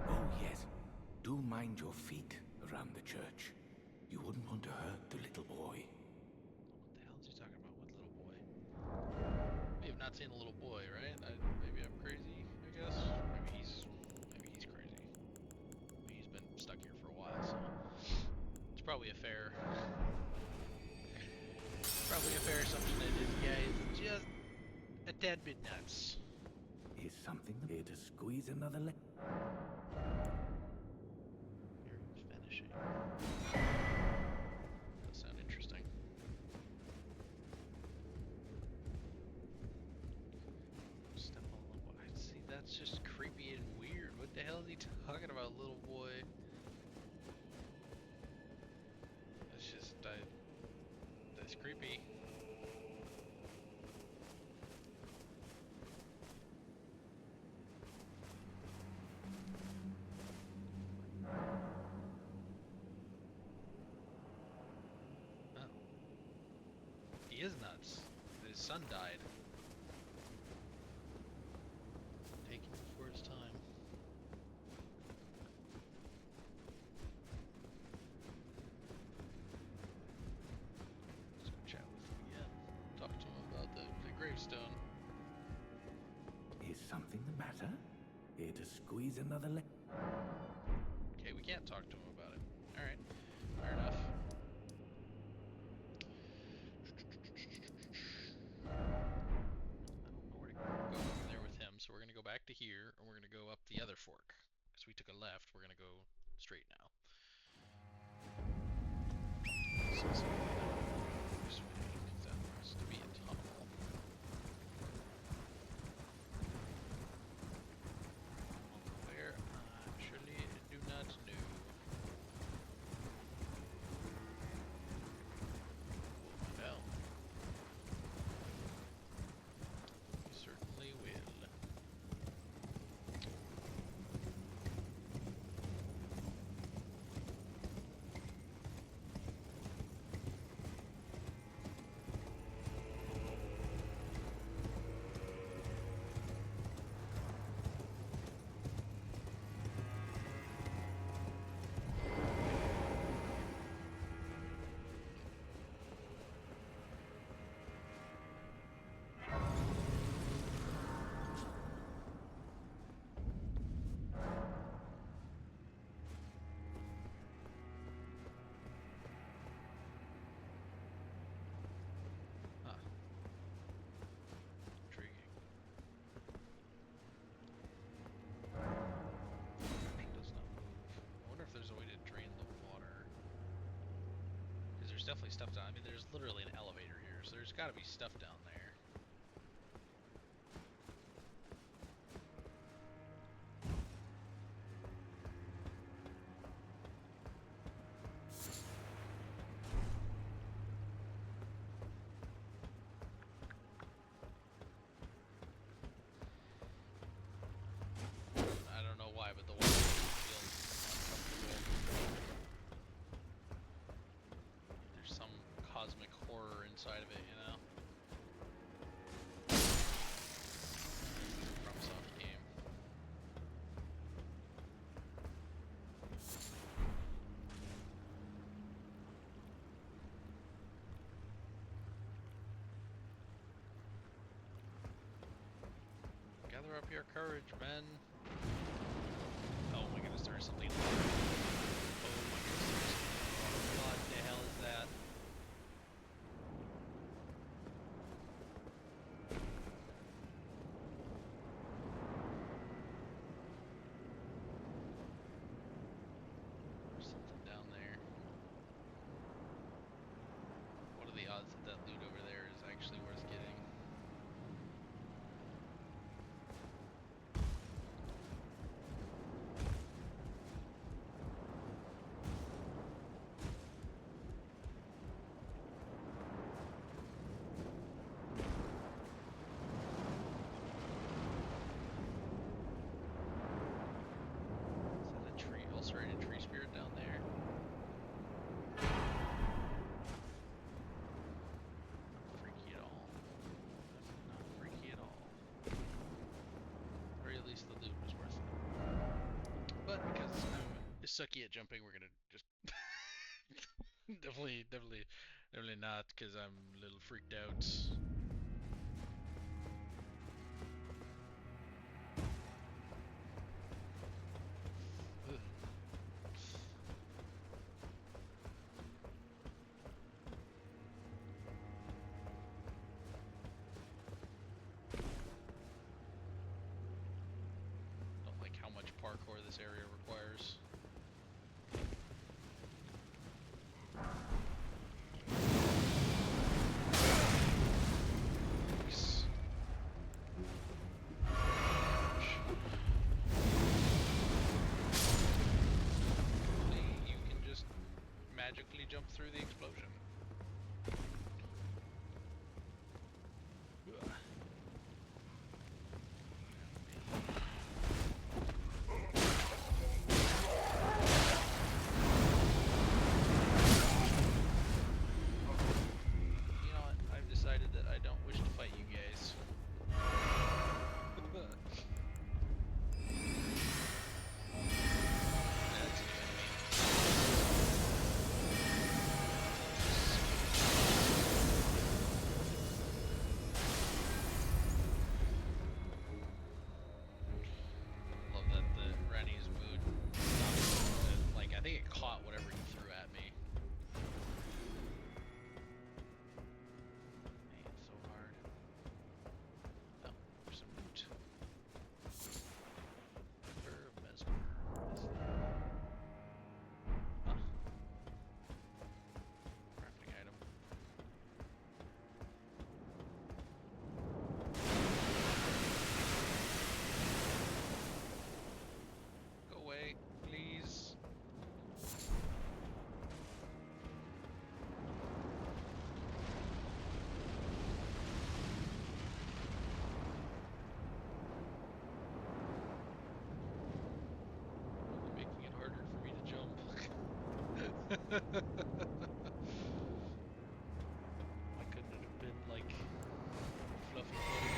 Oh yes, do mind your feet around the church. You wouldn't want to hurt the little boy. What the hell is he talking playing a little boy, right? Maybe I'm crazy, I guess. Maybe he's crazy. He's been stuck here for a while, so it's probably a fair assumption I did. Yeah, it's just a tad bit nuts. Is something here to squeeze another leg? Hearing finishing. Does sound interesting. Step on the wide. See, that's just creepy and weird. What the hell is he talking about, little boy? That's just that's creepy. He is nuts. His son died. Taken before his time. Let's go chat with him again. Talk to him about the gravestone. Is something the matter? Here to squeeze another leg? Okay, we can't talk to him about it. Alright, fair enough. I don't know where to go over there with him, so we're gonna go back to here, and we're gonna go up the other fork. Because we took a left, we're gonna go straight now. So this way, because that looks to be a tunnel. Where I actually do not know. We'll find out. We certainly will. Intriguing. It does not move. I wonder if there's a way to drain the water. Because there's definitely stuff down. I mean, there's literally an elevator here, so there's got to be stuff down there. I don't know why, but the water feels uncomfortable. There's some cosmic horror inside of it, you know? FromSoft game. Gather up your courage, men. Oh my goodness, there is something. Oh my goodness, what the hell is that? There's something down there. What are the odds that that loot over there is actually worth getting? Is that a tree? Ulcerated tree spirit down there? Not freaky at all. Definitely not freaky at all. Or at least the loot was worth it. But because I'm sucky at jumping, we're gonna just definitely not, because I'm a little freaked out. this area requires. Nice. Hopefully you can just magically jump through the explosion. Decided that I don't wish to fight you guys. That's a new enemy. Love that the Rannis mood. Like, I think it caught whatever he threw at me. Why couldn't it have been like fluffy fluffy?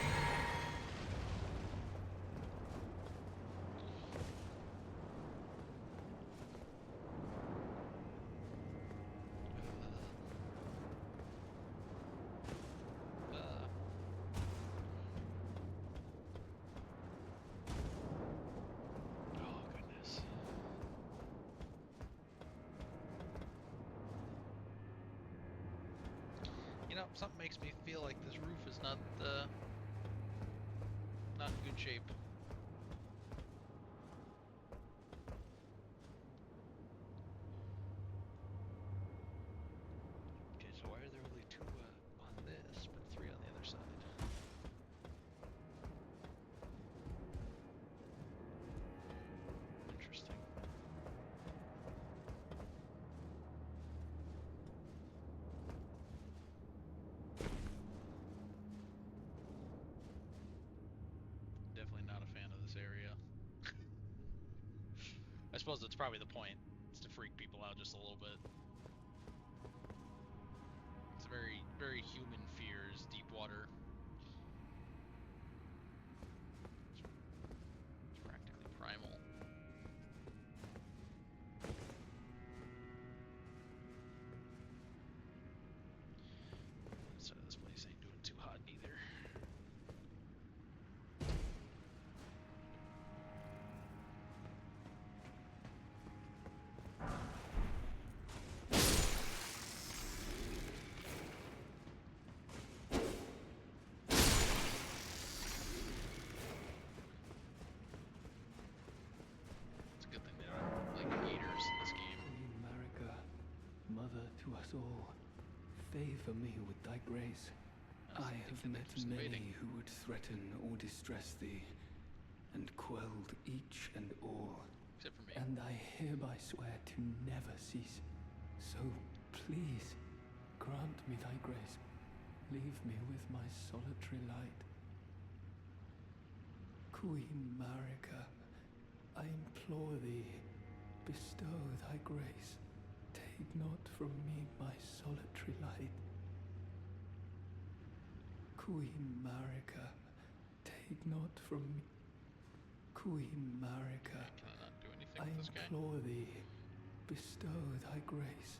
You know, something makes me feel like this roof is not in good shape. Okay, so why are there only two on this, but three on the other side? Interesting. Definitely not a fan of this area. I suppose that's probably the point. It's to freak people out just a little bit. It's very, very human fears, deep water. It's practically primal. So this place ain't doing too hot either. To us all, favor me with thy grace. I have met many who would threaten or distress thee, and quelled each and all. Except for me. And I hereby swear to never cease. So please, grant me thy grace. Leave me with my solitary light. Queen Marika, I implore thee, bestow thy grace. Take not from me my solitary light. Queen Marika, take not from me. Queen Marika, Can I not do anything I with this guy? implore thee, bestow thy grace.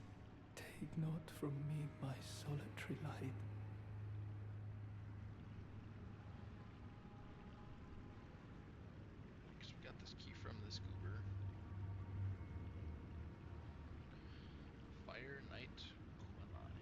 Take not from me my solitary light. Because we got this key from this goober. Fire Knight Armor Rellana.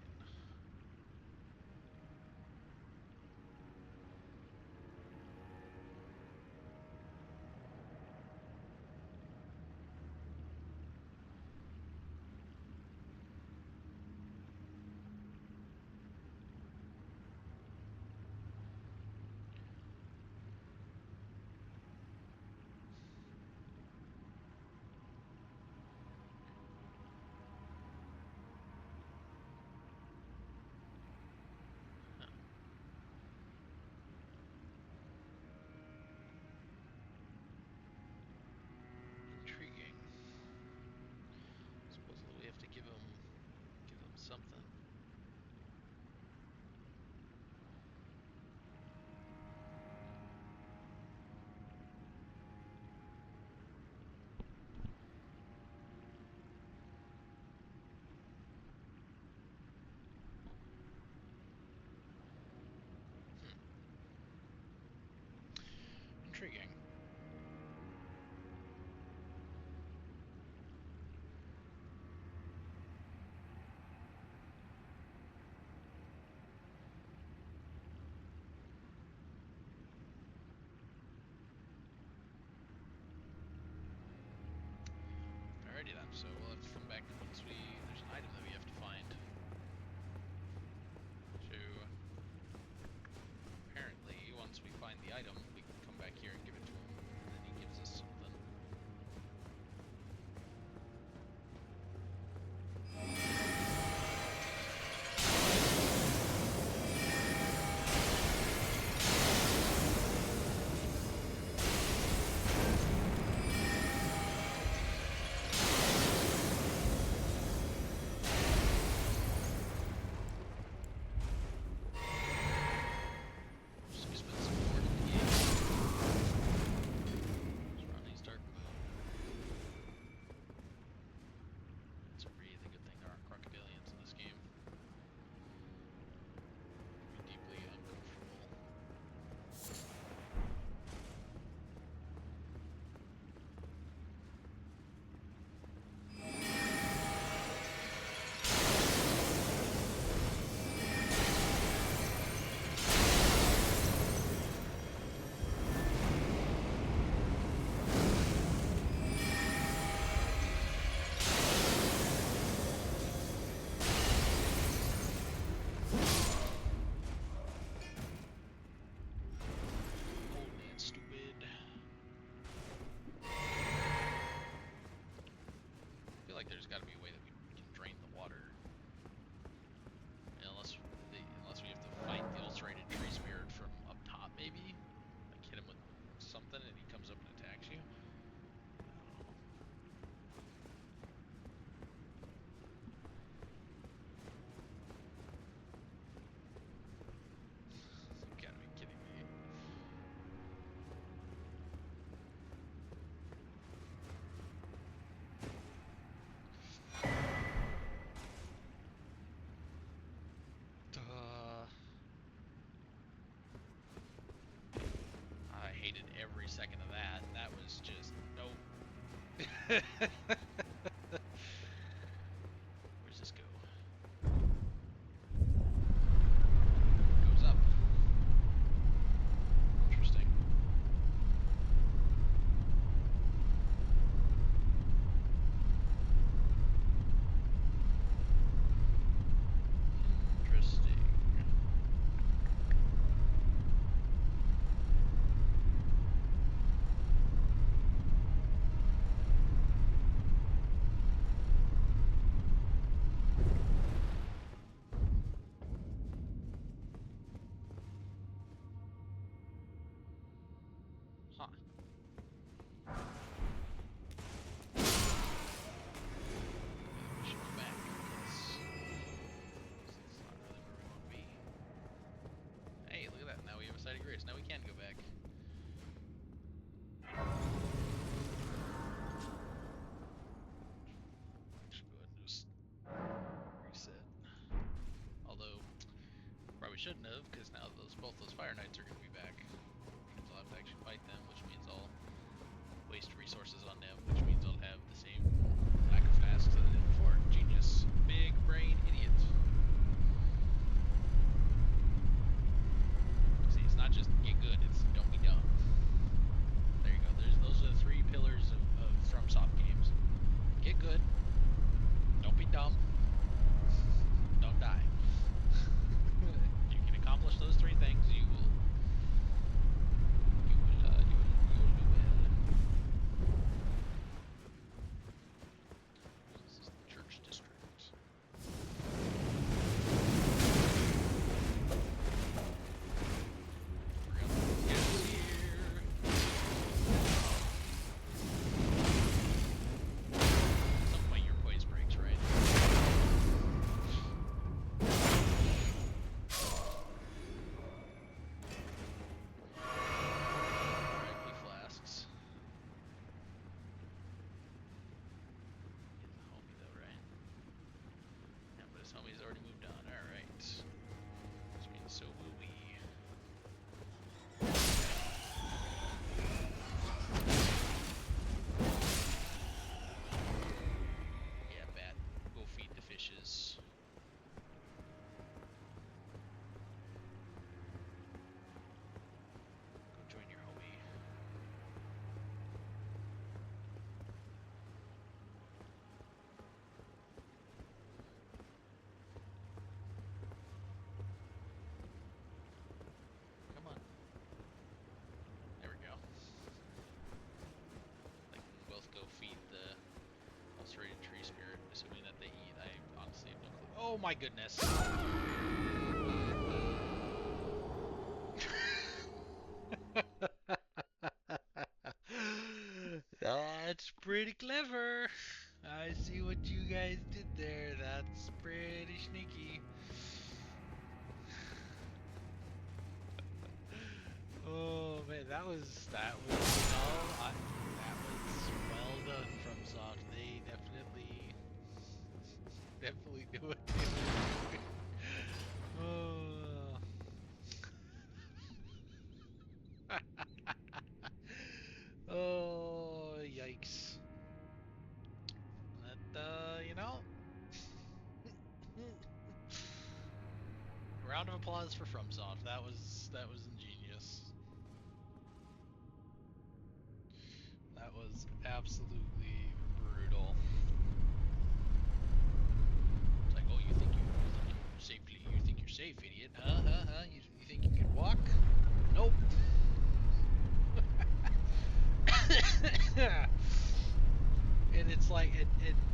intriguing. Alrighty then, so we'll have to come back once there's an item that we have to find. So, apparently, once we find the item, we can come back here and give it to him, and then he gives us something. Like there's got to be a way that we can drain the water, unless we have to fight the ulcerated tree spirit from up top, maybe. Like hit him with something and he comes up and attacks you. You gotta be kidding me. I hated every second of that. That was just nope. Where's this go? Goes up. Interesting. Huh. We should go back, because it's not really where we want to be. Hey, look at that. Now we have a site of grace. Now we can go back. Should go ahead and just reset. Although, probably shouldn't have, because now both those fire knights are going to be back. Which means I'll have to actually fight them, which means I'll waste resources on them, which means I'll have the same lack of tasks that I did before. Genius. Big brain idiot. See, it's not just get good, it's don't be dumb. There you go. Those are the 3 pillars of FromSoft games. Get good. Don't be dumb. Don't die. You can accomplish those 3 things, you will do well. This is the church district. Oh my goodness. That's pretty clever. I see what you guys did there. That's pretty sneaky. Oh man, that was that was well done from Soft. They definitely knew what they were doing. Oh. Oh, yikes. That, you know, round of applause for FromSoft. That was ingenious. That was absolutely brutal. It's like, oh, you think you're safe, idiot? You think you can walk? Nope. And it's like,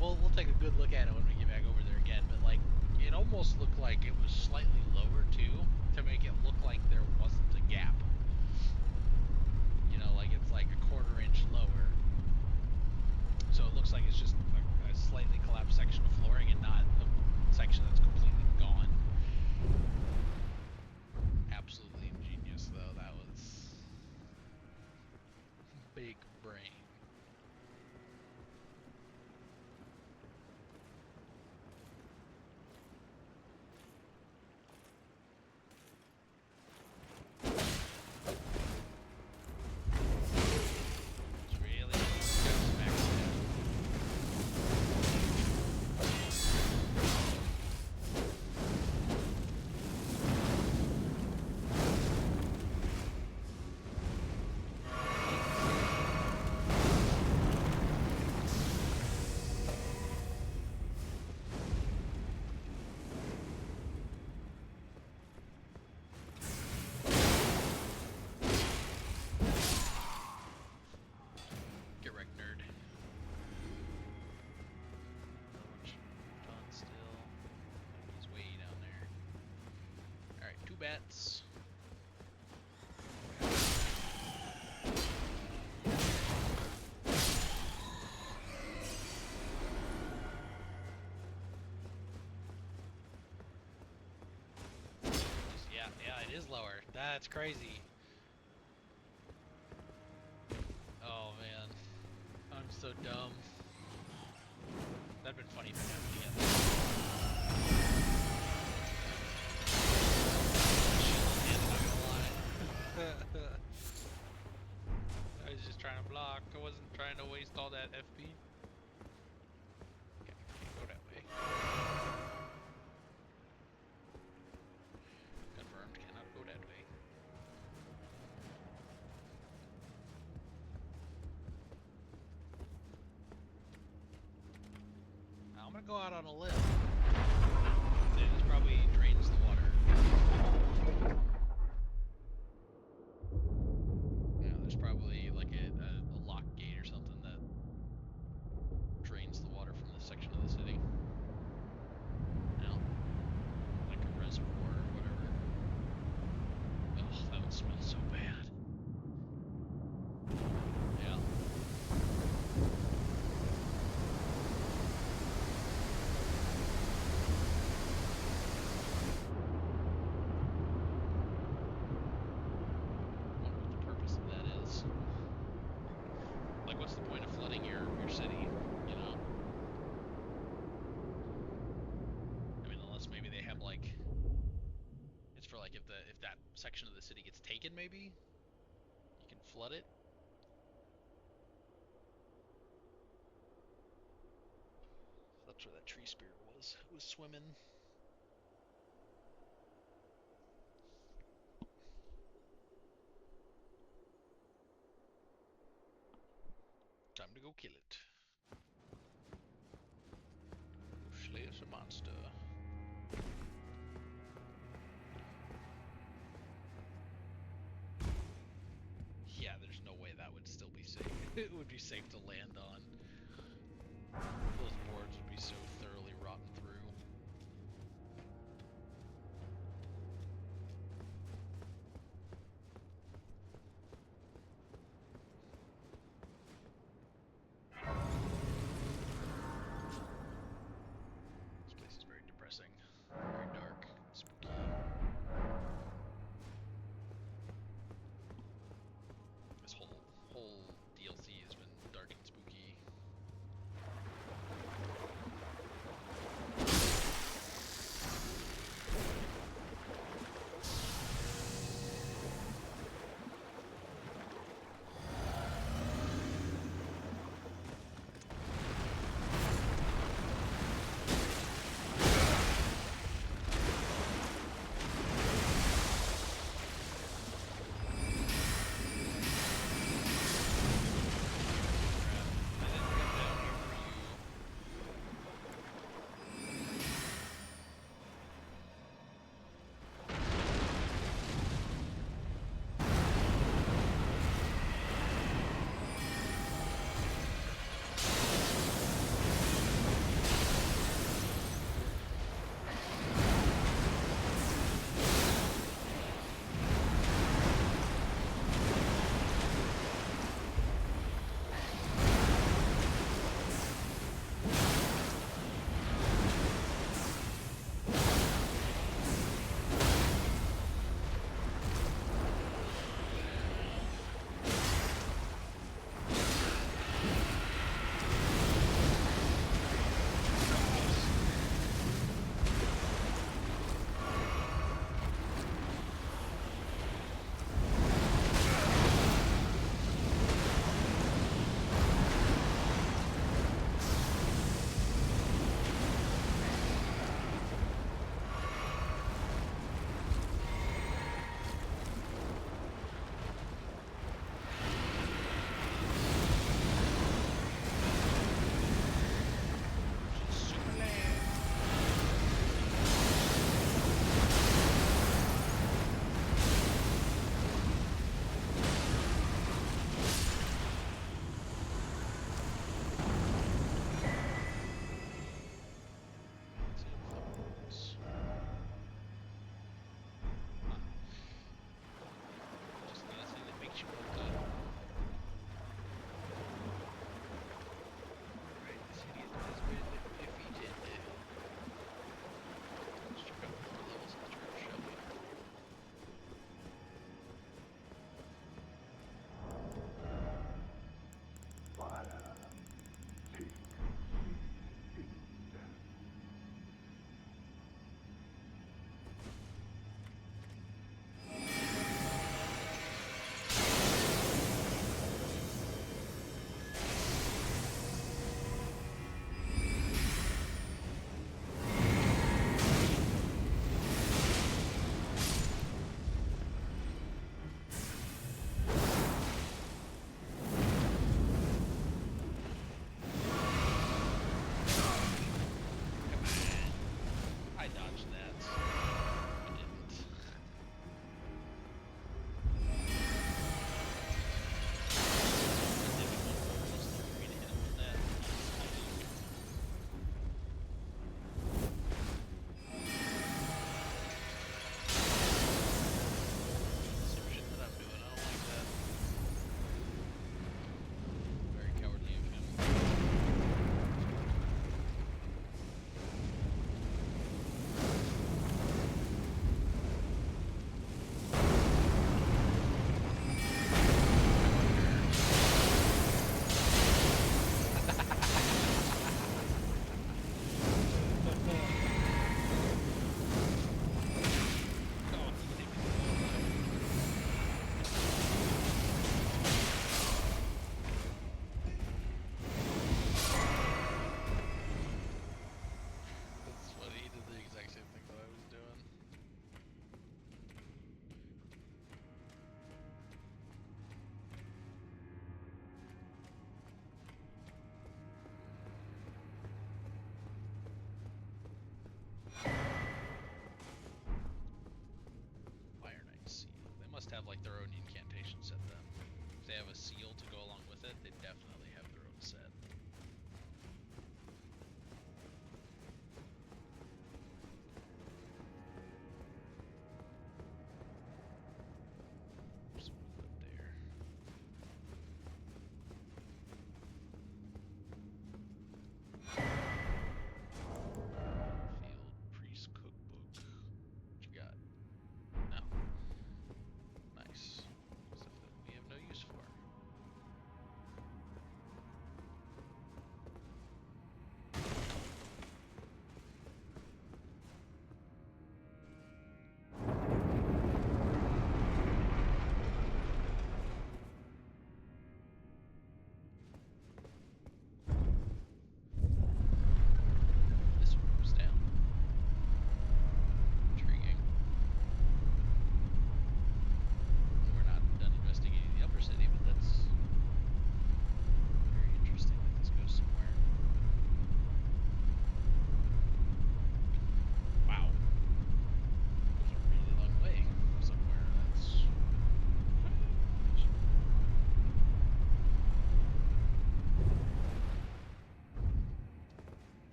we'll take a good look at it when we get back over there again. But like, it almost looked like it was slightly lower too, to make it look like there wasn't a gap. You know, like it's like a quarter-inch lower. So it looks like it's just a slightly collapsed section of flooring and not a section that's completely gone. Absolutely ingenious, though. That was big brain. Bats. Yeah, it is lower. That's crazy. Oh man, I'm so dumb. That'd been funny if it happened again. I was just trying to block. I wasn't trying to waste all that FP. Okay, can't go that way. Confirmed, cannot go that way. Now I'm gonna go out on a limb. This probably drains the water. Yeah, there's probably like a lock gate or something that drains the water from this section of the city. No? Like a reservoir or whatever. Oh, that would smell so bad. Yeah. What's the point of flooding your city, you know? I mean, unless maybe they have like, it's for like if that section of the city gets taken, maybe you can flood it. That's where that tree spirit was. It was swimming. Time to go kill it. Go slay us a monster. Yeah, there's no way that would still be safe. It would be safe to land on. Those boards would be so thoroughly rotten through.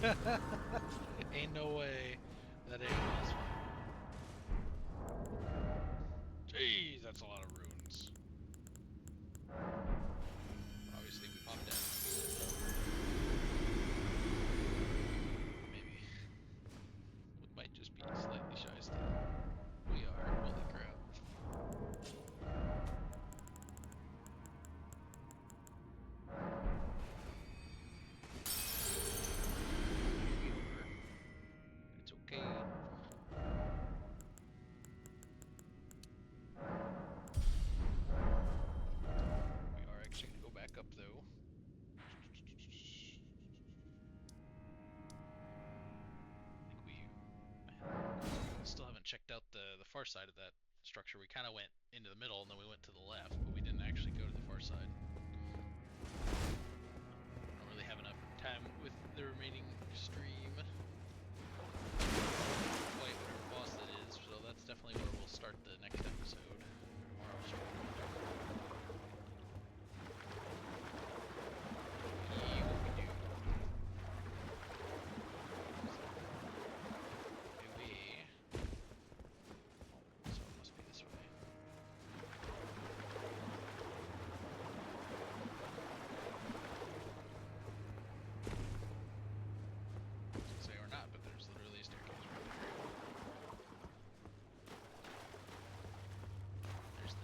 Ain't no way that ain't possible. Jeez, that's a lot of runes. Obviously, we popped down. Maybe. We might just be slightly shy still. We are. Holy crap. It's okay. We are actually going to go back up though. I think we still haven't checked out the far side of that structure. We kind of went into the middle and then we went to the left, but we didn't actually go to the far side. I don't really have enough time with the remaining stream. Quite whatever boss that is, so that's definitely where we'll start the next episode. Tomorrow's stream.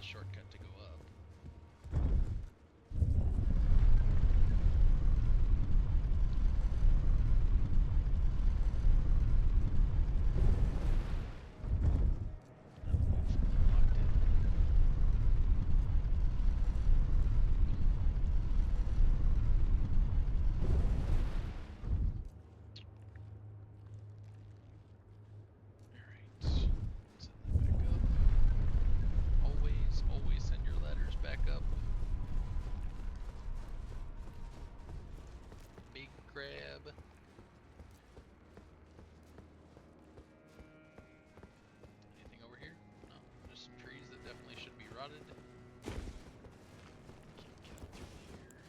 Shortcut to go up. Grab. Anything over here? No, just some trees that definitely should be rotted. Can't get through here.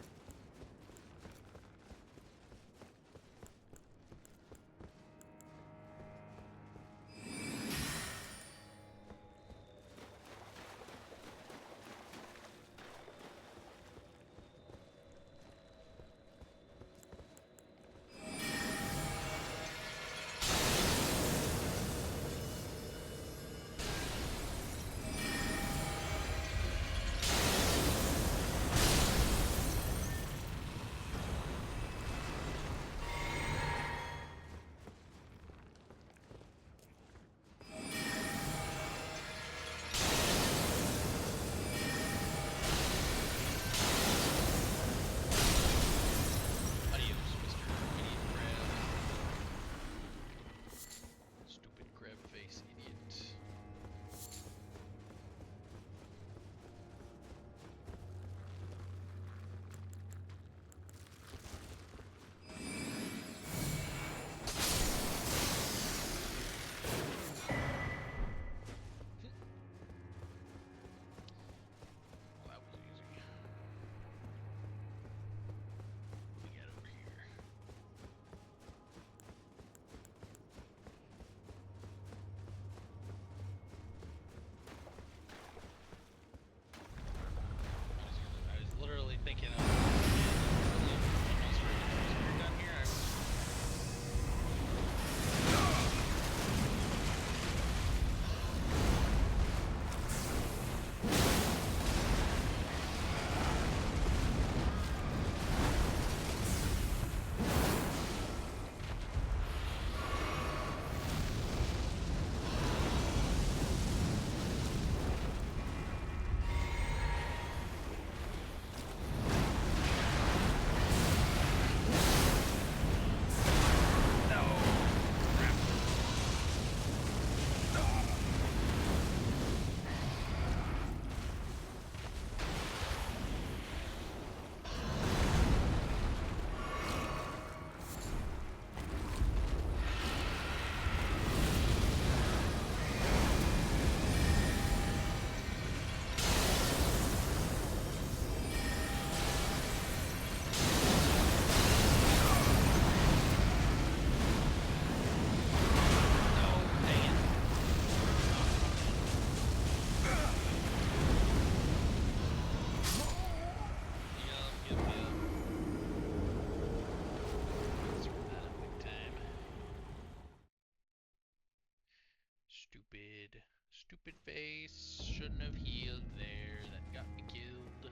Stupid face. Shouldn't have healed there. That got me killed.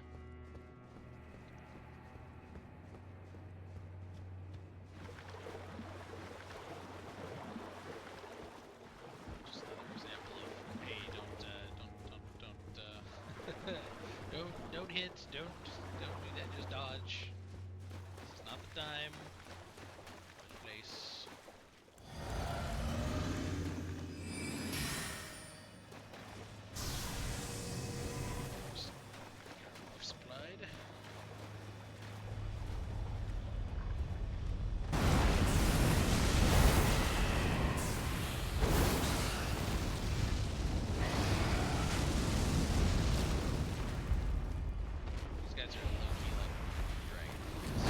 Just another example of, hey, don't hit, don't do that, just dodge. This is not the time or the place. Just get our more supplied. These guys are low-key like dragons.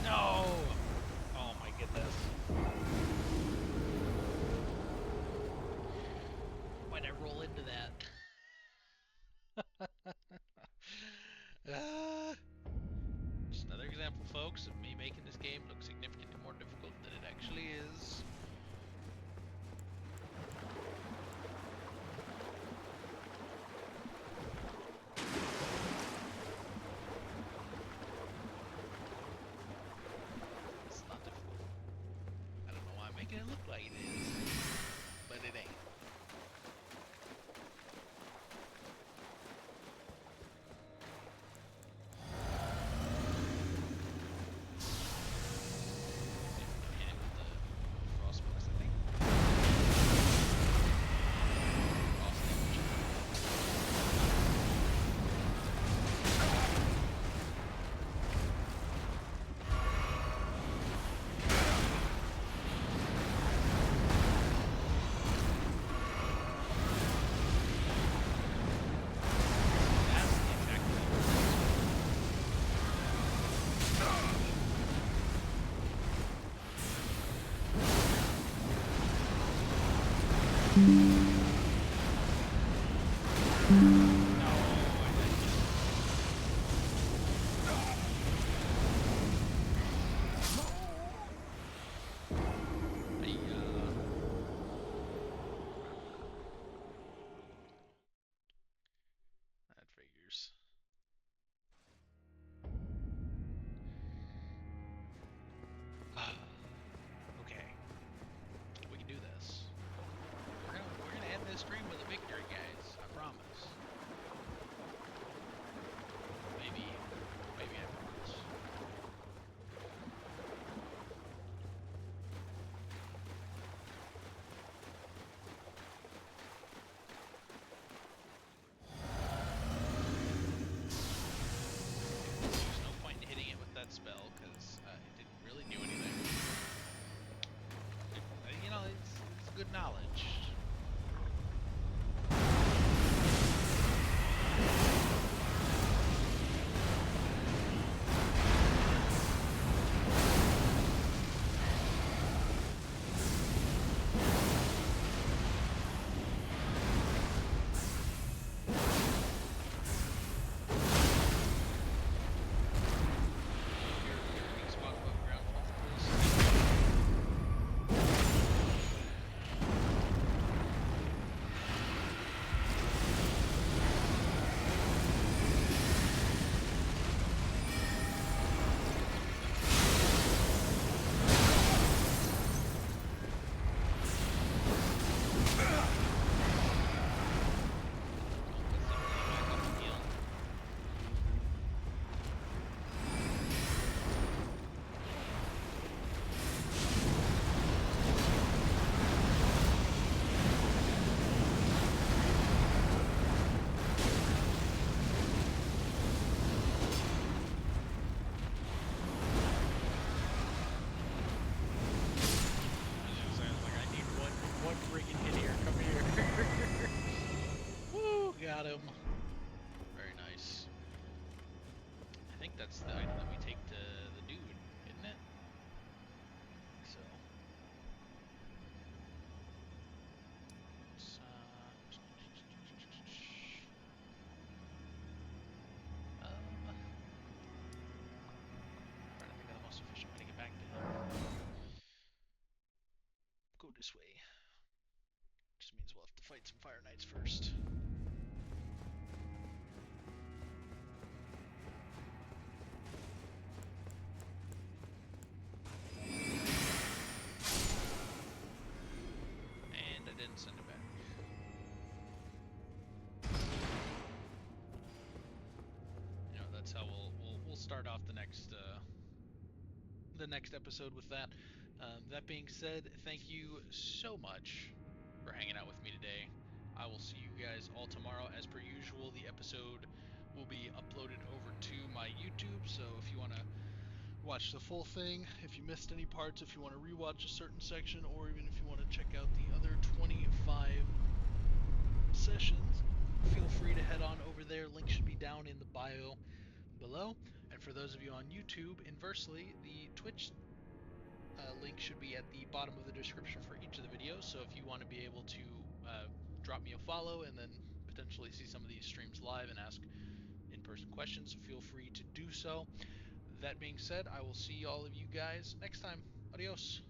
No! Oh my goodness. Why'd I roll into that? Ah. Just another example, folks, of me making this game look significantly more difficult than it actually is. It's not difficult. I don't know why I'm making it look like it is, but it ain't. See if we can handle the frostbox, I think. Frost damage. That's the exact No, I didn't. That figures. Okay, we can do this. We're gonna fight some Fire Knights first. And I didn't send it back. You know, that's how we'll start off the next episode with that. That being said, thank you so much for hanging out with me today. I will see you guys all tomorrow. As per usual, the episode will be uploaded over to my YouTube, so if you want to watch the full thing, if you missed any parts, if you want to rewatch a certain section, or even if you want to check out the other 25 sessions, feel free to head on over there. Link should be down in the bio below. And for those of you on YouTube, inversely, the Twitch link should be at the bottom of the description for each of the videos. So if you want to be able to drop me a follow and then potentially see some of these streams live and ask in-person questions, feel free to do so. That being said, I will see all of you guys next time. Adios.